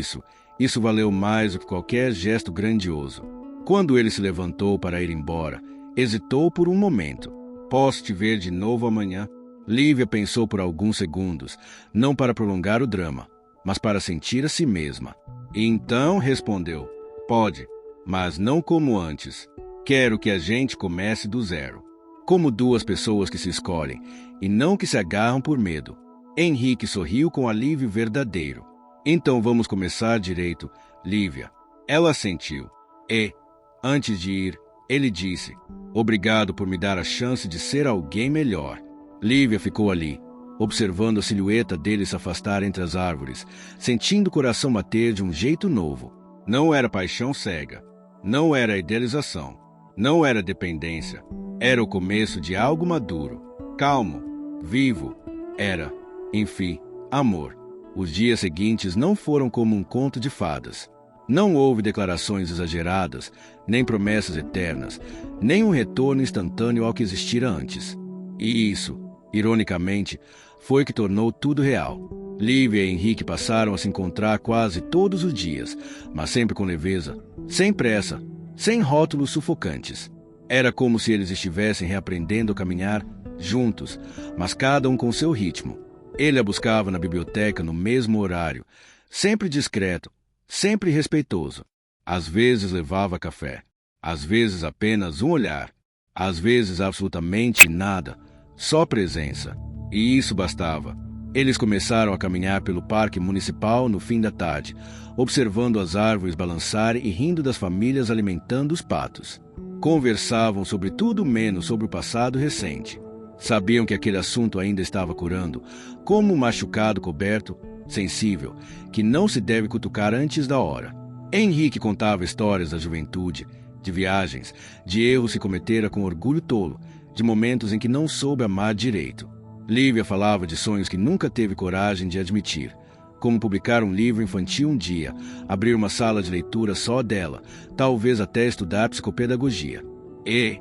isso valeu mais do que qualquer gesto grandioso. Quando ele se levantou para ir embora, hesitou por um momento. Posso te ver de novo amanhã? Lívia pensou por alguns segundos, não para prolongar o drama, mas para sentir a si mesma. E então respondeu: pode, mas não como antes. Quero que a gente comece do zero. Como duas pessoas que se escolhem, e não que se agarram por medo. Henrique sorriu com alívio verdadeiro. Então vamos começar direito, Lívia. Ela assentiu. E, antes de ir, ele disse: obrigado por me dar a chance de ser alguém melhor. Lívia ficou ali, observando a silhueta dele se afastar entre as árvores, sentindo o coração bater de um jeito novo. Não era paixão cega. Não era idealização. Não era dependência. Era o começo de algo maduro, calmo, vivo. Era, enfim, amor. Os dias seguintes não foram como um conto de fadas. Não houve declarações exageradas, nem promessas eternas, nem um retorno instantâneo ao que existira antes. E isso, ironicamente, foi o que tornou tudo real. Lívia e Henrique passaram a se encontrar quase todos os dias, mas sempre com leveza, sem pressa, sem rótulos sufocantes. Era como se eles estivessem reaprendendo a caminhar juntos, mas cada um com seu ritmo. Ele a buscava na biblioteca no mesmo horário, sempre discreto, sempre respeitoso. Às vezes levava café, às vezes apenas um olhar, às vezes absolutamente nada, só presença. E isso bastava. Eles começaram a caminhar pelo parque municipal no fim da tarde, observando as árvores balançarem e rindo das famílias alimentando os patos. Conversavam sobre tudo menos sobre o passado recente. Sabiam que aquele assunto ainda estava curando, como um machucado coberto, sensível, que não se deve cutucar antes da hora. Henrique contava histórias da juventude, de viagens, de erros que cometera com orgulho tolo, de momentos em que não soube amar direito. Lívia falava de sonhos que nunca teve coragem de admitir, como publicar um livro infantil um dia, abrir uma sala de leitura só dela, talvez até estudar psicopedagogia. E,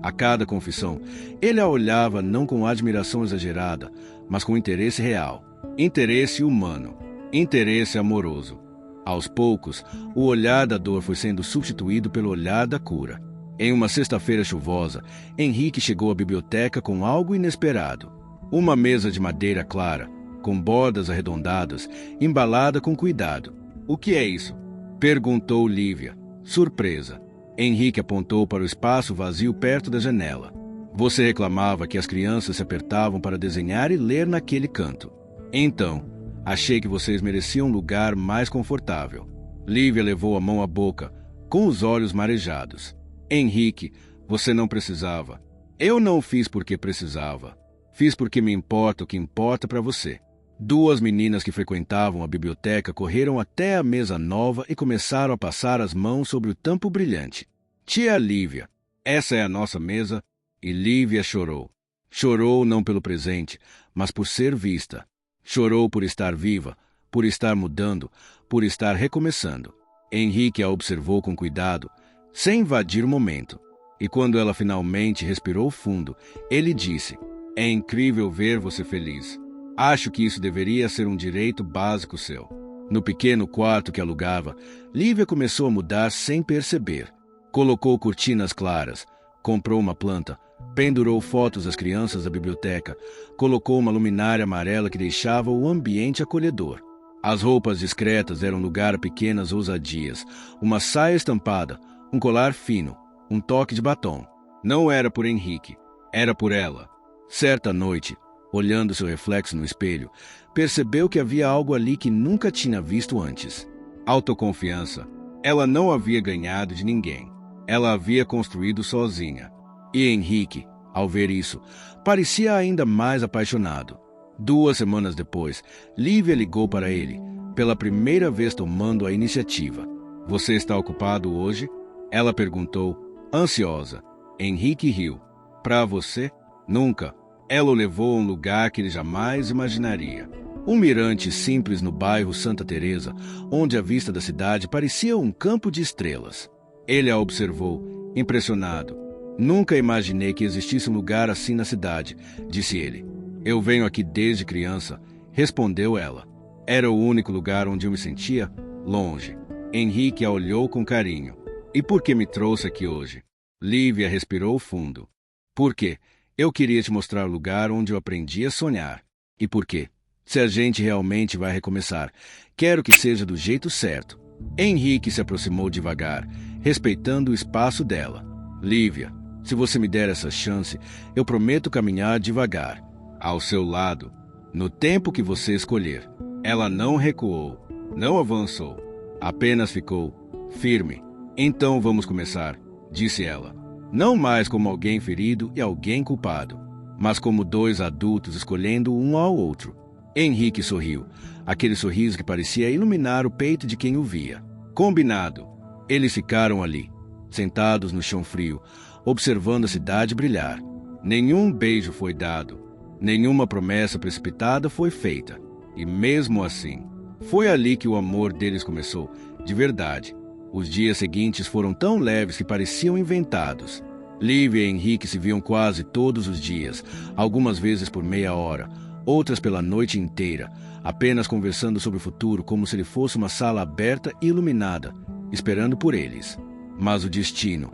a cada confissão, ele a olhava não com admiração exagerada, mas com interesse real, interesse humano, interesse amoroso. Aos poucos, o olhar da dor foi sendo substituído pelo olhar da cura. Em uma sexta-feira chuvosa, Henrique chegou à biblioteca com algo inesperado. Uma mesa de madeira clara, com bordas arredondadas, embalada com cuidado. O que é isso? Perguntou Lívia, surpresa. Henrique apontou para o espaço vazio perto da janela. Você reclamava que as crianças se apertavam para desenhar e ler naquele canto. Então, achei que vocês mereciam um lugar mais confortável. Lívia levou a mão à boca, com os olhos marejados. Henrique, você não precisava. Eu não fiz porque precisava. Fiz porque me importa o que importa para você. Duas meninas que frequentavam a biblioteca correram até a mesa nova e começaram a passar as mãos sobre o tampo brilhante. Tia Lívia, essa é a nossa mesa? E Lívia chorou. Chorou não pelo presente, mas por ser vista. Chorou por estar viva, por estar mudando, por estar recomeçando. Henrique a observou com cuidado, sem invadir o momento. E quando ela finalmente respirou fundo, ele disse: é incrível ver você feliz. Acho que isso deveria ser um direito básico seu. No pequeno quarto que alugava, Lívia começou a mudar sem perceber. Colocou cortinas claras, comprou uma planta, pendurou fotos das crianças da biblioteca, colocou uma luminária amarela que deixava o ambiente acolhedor. As roupas discretas eram lugar a pequenas ousadias, uma saia estampada, um colar fino, um toque de batom. Não era por Henrique, era por ela. Certa noite, olhando seu reflexo no espelho, percebeu que havia algo ali que nunca tinha visto antes. Autoconfiança. Ela não havia ganhado de ninguém. Ela havia construído sozinha. E Henrique, ao ver isso, parecia ainda mais apaixonado. 2 semanas depois, Lívia ligou para ele, pela primeira vez tomando a iniciativa. Você está ocupado hoje? Ela perguntou, ansiosa. Henrique riu. Para você? Nunca. Ela o levou a um lugar que ele jamais imaginaria. Um mirante simples no bairro Santa Teresa, onde a vista da cidade parecia um campo de estrelas. Ele a observou, impressionado. Nunca imaginei que existisse um lugar assim na cidade, disse ele. Eu venho aqui desde criança, respondeu ela. Era o único lugar onde eu me sentia longe. Henrique a olhou com carinho. E por que me trouxe aqui hoje? Lívia respirou fundo. Por quê? Eu queria te mostrar o lugar onde eu aprendi a sonhar. E por quê? Se a gente realmente vai recomeçar, quero que seja do jeito certo. Henrique se aproximou devagar, respeitando o espaço dela. Lívia, se você me der essa chance, eu prometo caminhar devagar, ao seu lado, no tempo que você escolher. Ela não recuou, não avançou, apenas ficou firme. Então vamos começar, disse ela. Não mais como alguém ferido e alguém culpado, mas como dois adultos escolhendo um ao outro. Henrique sorriu, aquele sorriso que parecia iluminar o peito de quem o via. Combinado. Eles ficaram ali, sentados no chão frio, observando a cidade brilhar. Nenhum beijo foi dado, nenhuma promessa precipitada foi feita. E mesmo assim, foi ali que o amor deles começou, de verdade. Os dias seguintes foram tão leves que pareciam inventados. Lívia e Henrique se viam quase todos os dias, algumas vezes por meia hora, outras pela noite inteira, apenas conversando sobre o futuro como se ele fosse uma sala aberta e iluminada, esperando por eles. Mas o destino...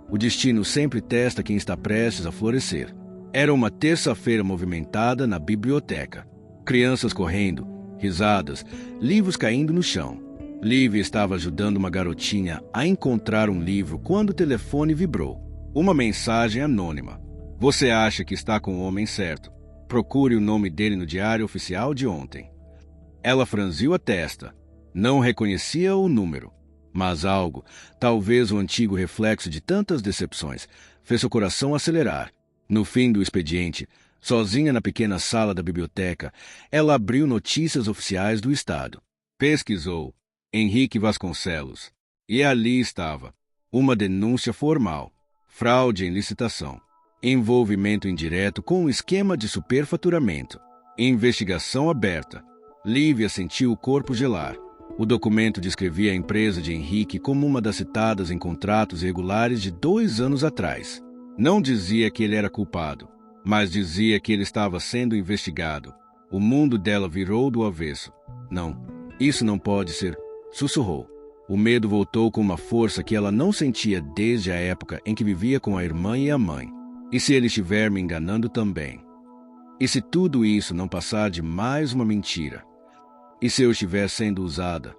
o destino sempre testa quem está prestes a florescer. Era uma terça-feira movimentada na biblioteca. Crianças correndo, risadas, livros caindo no chão. Lívia estava ajudando uma garotinha a encontrar um livro quando o telefone vibrou. Uma mensagem anônima. Você acha que está com o homem certo? Procure o nome dele no diário oficial de ontem. Ela franziu a testa. Não reconhecia o número. Mas algo, talvez o antigo reflexo de tantas decepções, fez seu coração acelerar. No fim do expediente, sozinha na pequena sala da biblioteca, ela abriu notícias oficiais do estado. Pesquisou. Henrique Vasconcelos. E ali estava. Uma denúncia formal. Fraude em licitação. Envolvimento indireto com um esquema de superfaturamento. Investigação aberta. Lívia sentiu o corpo gelar. O documento descrevia a empresa de Henrique como uma das citadas em contratos irregulares de 2 anos atrás. Não dizia que ele era culpado, mas dizia que ele estava sendo investigado. O mundo dela virou do avesso. Não, isso não pode ser, sussurrou. O medo voltou com uma força que ela não sentia desde a época em que vivia com a irmã e a mãe. E se ele estiver me enganando também? E se tudo isso não passar de mais uma mentira? E se eu estiver sendo usada?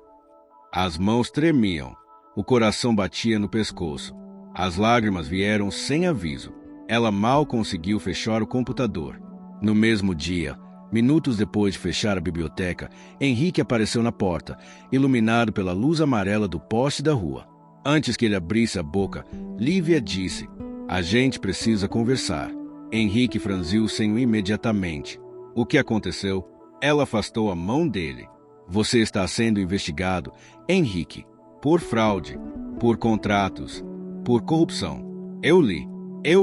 As mãos tremiam. O coração batia no pescoço. As lágrimas vieram sem aviso. Ela mal conseguiu fechar o computador. No mesmo dia, minutos depois de fechar a biblioteca, Henrique apareceu na porta, iluminado pela luz amarela do poste da rua. Antes que ele abrisse a boca, Lívia disse: a gente precisa conversar. Henrique franziu o senho imediatamente. O que aconteceu? Ela afastou a mão dele. Você está sendo investigado, Henrique, por fraude, por contratos, por corrupção. Eu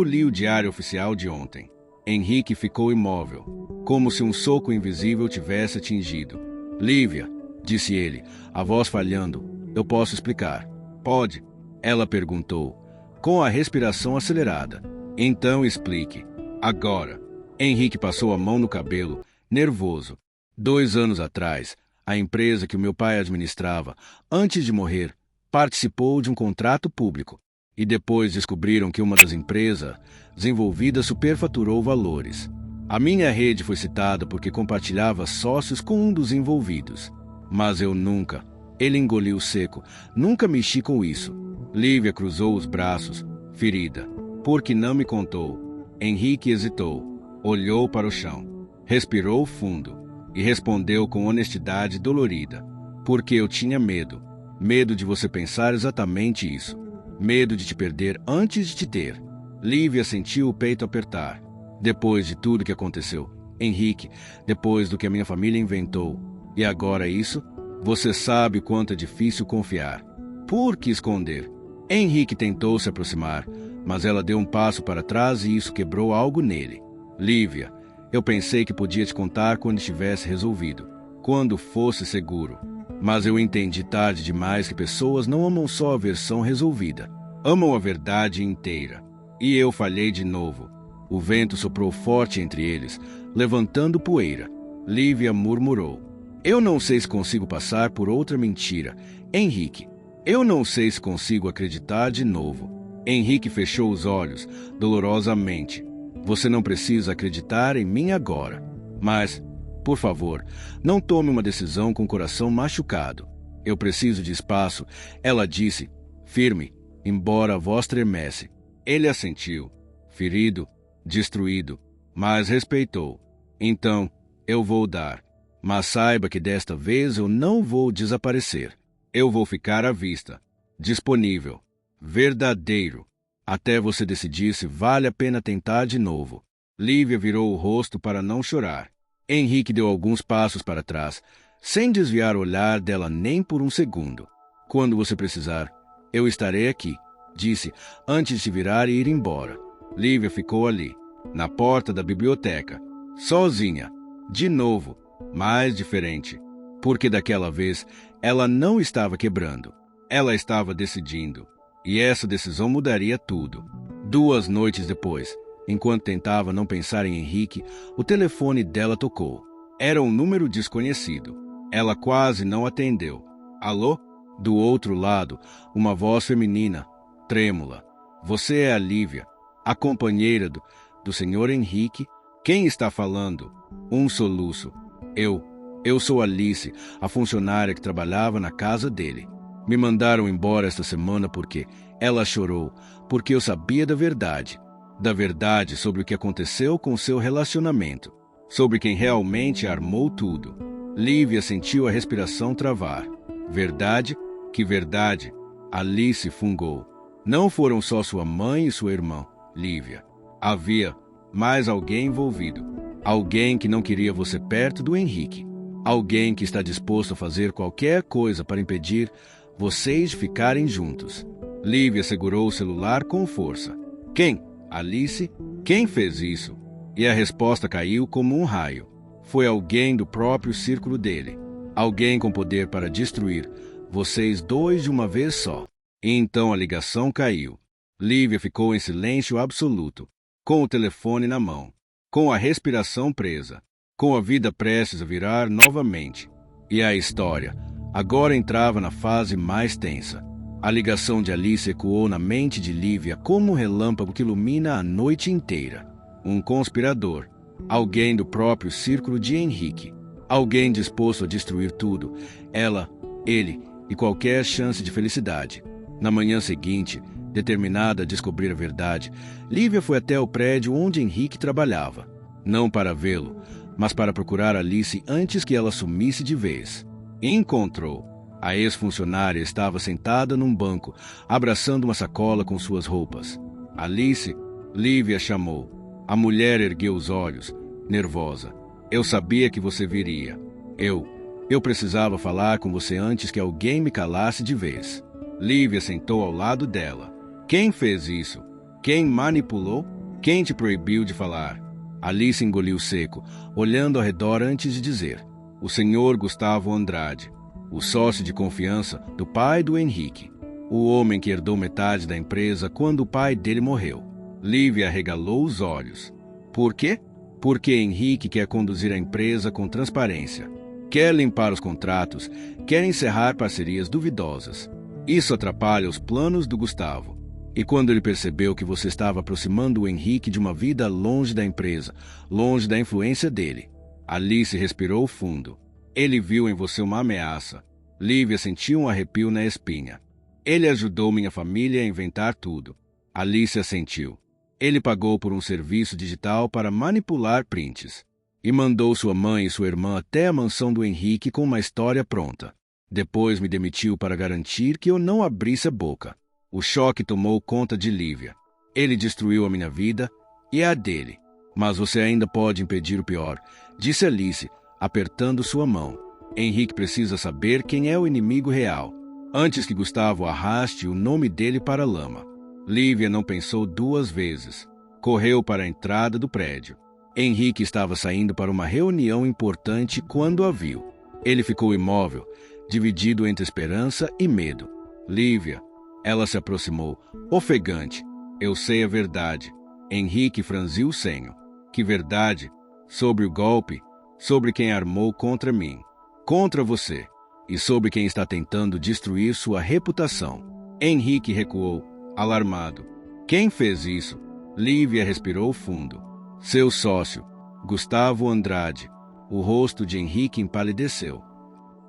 li o diário oficial de ontem. Henrique ficou imóvel, como se um soco invisível tivesse atingido. Lívia, disse ele, a voz falhando, eu posso explicar. Pode? Ela perguntou, com a respiração acelerada. Então explique. Agora. Henrique passou a mão no cabelo, nervoso. 2 anos atrás, a empresa que o meu pai administrava, antes de morrer, participou de um contrato público. E depois descobriram que uma das empresas envolvidas superfaturou valores. A minha rede foi citada porque compartilhava sócios com um dos envolvidos. Mas eu nunca. Ele engoliu seco. Nunca mexi com isso. Lívia cruzou os braços, ferida. Porque não me contou. Henrique hesitou. Olhou para o chão. Respirou fundo. E respondeu com honestidade dolorida. Porque eu tinha medo. Medo de você pensar exatamente isso. Medo de te perder antes de te ter. Lívia sentiu o peito apertar. Depois de tudo que aconteceu, Henrique, depois do que a minha família inventou, e agora isso, você sabe o quanto é difícil confiar. Por que esconder? Henrique tentou se aproximar, mas ela deu um passo para trás e isso quebrou algo nele. Lívia, eu pensei que podia te contar quando estivesse resolvido, quando fosse seguro. Mas eu entendi tarde demais que pessoas não amam só a versão resolvida. Amam a verdade inteira. E eu falhei de novo. O vento soprou forte entre eles, levantando poeira. Lívia murmurou: eu não sei se consigo passar por outra mentira. Henrique, eu não sei se consigo acreditar de novo. Henrique fechou os olhos, dolorosamente. Você não precisa acreditar em mim agora. Mas, por favor, não tome uma decisão com o coração machucado. Eu preciso de espaço, ela disse, firme, embora a voz tremesse. Ele assentiu, ferido, destruído, mas respeitou. Então, eu vou dar. Mas saiba que desta vez eu não vou desaparecer. Eu vou ficar à vista, disponível, verdadeiro, até você decidir se vale a pena tentar de novo. Lívia virou o rosto para não chorar. Henrique deu alguns passos para trás, sem desviar o olhar dela nem por um segundo. Quando você precisar, eu estarei aqui, disse, antes de se virar e ir embora. Lívia ficou ali, na porta da biblioteca, sozinha, de novo, mais diferente, porque daquela vez ela não estava quebrando, ela estava decidindo, e essa decisão mudaria tudo. 2 noites depois, enquanto tentava não pensar em Henrique, o telefone dela tocou. Era um número desconhecido. Ela quase não atendeu. Alô? Do outro lado, uma voz feminina, trêmula. Você é a Lívia, a companheira do Sr. Henrique? Quem está falando? Um soluço. Eu sou Alice, a funcionária que trabalhava na casa dele. Me mandaram embora esta semana porque ela chorou, porque eu sabia da verdade sobre o que aconteceu com seu relacionamento, sobre quem realmente armou tudo. Lívia sentiu a respiração travar. Verdade? Que verdade? Alice fungou. Não foram só sua mãe e sua irmã, Lívia. Havia mais alguém envolvido. Alguém que não queria você perto do Henrique. Alguém que está disposto a fazer qualquer coisa para impedir vocês de ficarem juntos. Lívia segurou o celular com força. Quem? Alice? Quem fez isso? E a resposta caiu como um raio. Foi alguém do próprio círculo dele. Alguém com poder para destruir vocês dois de uma vez só. E então a ligação caiu. Lívia ficou em silêncio absoluto, com o telefone na mão, com a respiração presa, com a vida prestes a virar novamente. E a história agora entrava na fase mais tensa. A ligação de Alice ecoou na mente de Lívia como um relâmpago que ilumina a noite inteira. Um conspirador, alguém do próprio círculo de Henrique, alguém disposto a destruir tudo, ela, ele e qualquer chance de felicidade. Na manhã seguinte, determinada a descobrir a verdade, Lívia foi até o prédio onde Henrique trabalhava, não para vê-lo, mas para procurar Alice antes que ela sumisse de vez. Encontrou. A ex-funcionária estava sentada num banco, abraçando uma sacola com suas roupas. Alice, Lívia chamou. A mulher ergueu os olhos, nervosa. Eu sabia que você viria. Eu precisava falar com você antes que alguém me calasse de vez. Lívia sentou ao lado dela. Quem fez isso? Quem manipulou? Quem te proibiu de falar? Alice engoliu seco, olhando ao redor antes de dizer. O senhor Gustavo Andrade, o sócio de confiança do pai do Henrique. O homem que herdou metade da empresa quando o pai dele morreu. Lívia arregalou os olhos. Por quê? Porque Henrique quer conduzir a empresa com transparência. Quer limpar os contratos, quer encerrar parcerias duvidosas. Isso atrapalha os planos do Gustavo. E quando ele percebeu que você estava aproximando o Henrique de uma vida longe da empresa, longe da influência dele, Alice respirou fundo. Ele viu em você uma ameaça. Lívia sentiu um arrepio na espinha. Ele ajudou minha família a inventar tudo. Alice assentiu. Ele pagou por um serviço digital para manipular prints. E mandou sua mãe e sua irmã até a mansão do Henrique com uma história pronta. Depois me demitiu para garantir que eu não abrisse a boca. O choque tomou conta de Lívia. Ele destruiu a minha vida e a dele. Mas você ainda pode impedir o pior, disse Alice, apertando sua mão. Henrique precisa saber quem é o inimigo real, antes que Gustavo arraste o nome dele para a lama. Lívia não pensou 2 vezes. Correu para a entrada do prédio. Henrique estava saindo para uma reunião importante quando a viu. Ele ficou imóvel, dividido entre esperança e medo. Lívia. Ela se aproximou, ofegante. Eu sei a verdade. Henrique franziu o senho. Que verdade? Sobre o golpe, sobre quem armou contra mim, contra você, e sobre quem está tentando destruir sua reputação. Henrique recuou, alarmado. Quem fez isso? Lívia respirou fundo. Seu sócio, Gustavo Andrade. O rosto de Henrique empalideceu.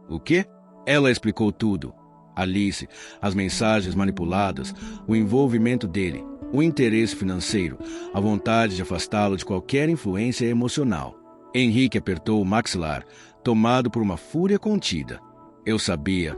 O quê? Ela explicou tudo. Alice, as mensagens manipuladas, o envolvimento dele, o interesse financeiro, a vontade de afastá-lo de qualquer influência emocional. Henrique apertou o maxilar, tomado por uma fúria contida. Eu sabia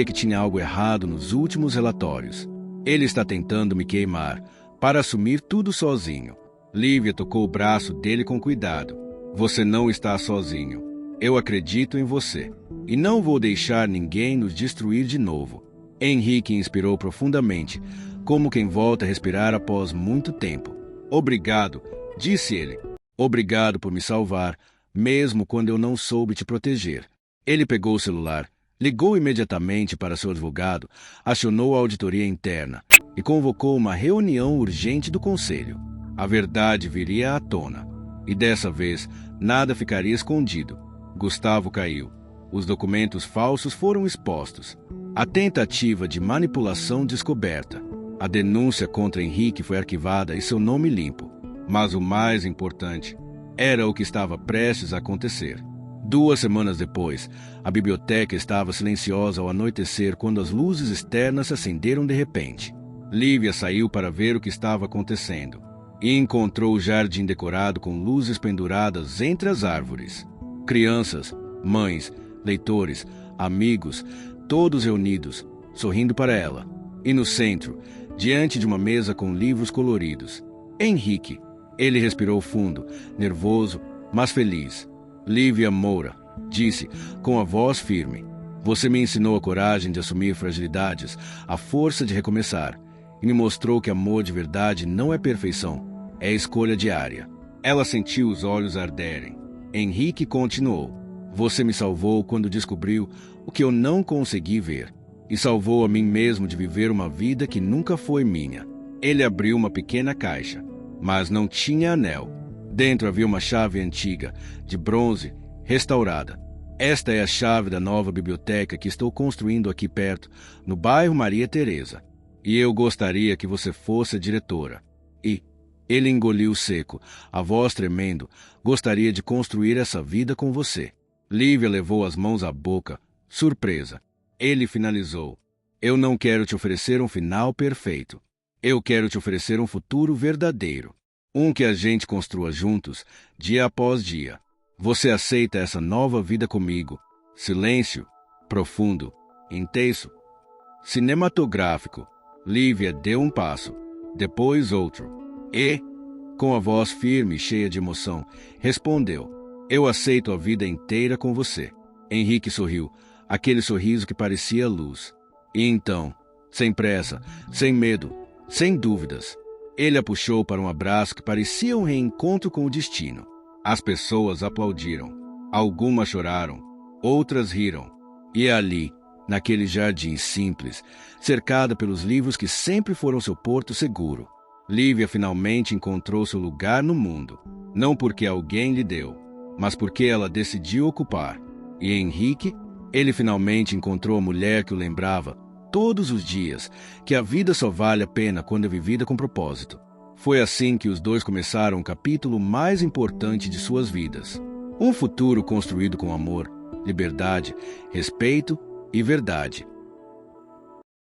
que tinha algo errado nos últimos relatórios. Ele está tentando me queimar, para assumir tudo sozinho. Lívia tocou o braço dele com cuidado. Você não está sozinho. Eu acredito em você. E não vou deixar ninguém nos destruir de novo. Henrique inspirou profundamente, como quem volta a respirar após muito tempo. Obrigado, disse ele. Obrigado por me salvar, mesmo quando eu não soube te proteger. Ele pegou o celular, ligou imediatamente para seu advogado, acionou a auditoria interna e convocou uma reunião urgente do conselho. A verdade viria à tona. E dessa vez, nada ficaria escondido. Gustavo caiu. Os documentos falsos foram expostos. A tentativa de manipulação descoberta. A denúncia contra Henrique foi arquivada e seu nome limpo. Mas o mais importante era o que estava prestes a acontecer. 2 semanas depois, a biblioteca estava silenciosa ao anoitecer quando as luzes externas se acenderam de repente. Lívia saiu para ver o que estava acontecendo e encontrou o jardim decorado com luzes penduradas entre as árvores. Crianças, mães, leitores, amigos, todos reunidos, sorrindo para ela. E no centro, diante de uma mesa com livros coloridos, Henrique. Ele respirou fundo, nervoso, mas feliz. Lívia Moura, disse, com a voz firme. Você me ensinou a coragem de assumir fragilidades, a força de recomeçar, e me mostrou que amor de verdade não é perfeição, é escolha diária. Ela sentiu os olhos arderem. Henrique continuou. Você me salvou quando descobriu o que eu não consegui ver, e salvou a mim mesmo de viver uma vida que nunca foi minha. Ele abriu uma pequena caixa, mas não tinha anel. Dentro havia uma chave antiga, de bronze, restaurada. Esta é a chave da nova biblioteca que estou construindo aqui perto, no bairro Maria Teresa. E eu gostaria que você fosse a diretora. E ele engoliu seco, a voz tremendo. Gostaria de construir essa vida com você. Lívia levou as mãos à boca, surpresa. Ele finalizou. Eu não quero te oferecer um final perfeito. Eu quero te oferecer um futuro verdadeiro. Um que a gente construa juntos, dia após dia. Você aceita essa nova vida comigo? Silêncio, profundo, intenso, cinematográfico. Lívia deu um passo, depois outro. E, com a voz firme e cheia de emoção, respondeu: eu aceito a vida inteira com você. Henrique sorriu, aquele sorriso que parecia luz. E então, sem pressa, sem medo, sem dúvidas, ele a puxou para um abraço que parecia um reencontro com o destino. As pessoas aplaudiram. Algumas choraram, outras riram. E ali, naquele jardim simples, cercada pelos livros que sempre foram seu porto seguro, Lívia finalmente encontrou seu lugar no mundo. Não porque alguém lhe deu, mas porque ela decidiu ocupar. E Henrique, ele finalmente encontrou a mulher que o lembrava, todos os dias, que a vida só vale a pena quando é vivida com propósito. Foi assim que os dois começaram o capítulo mais importante de suas vidas. Um futuro construído com amor, liberdade, respeito e verdade.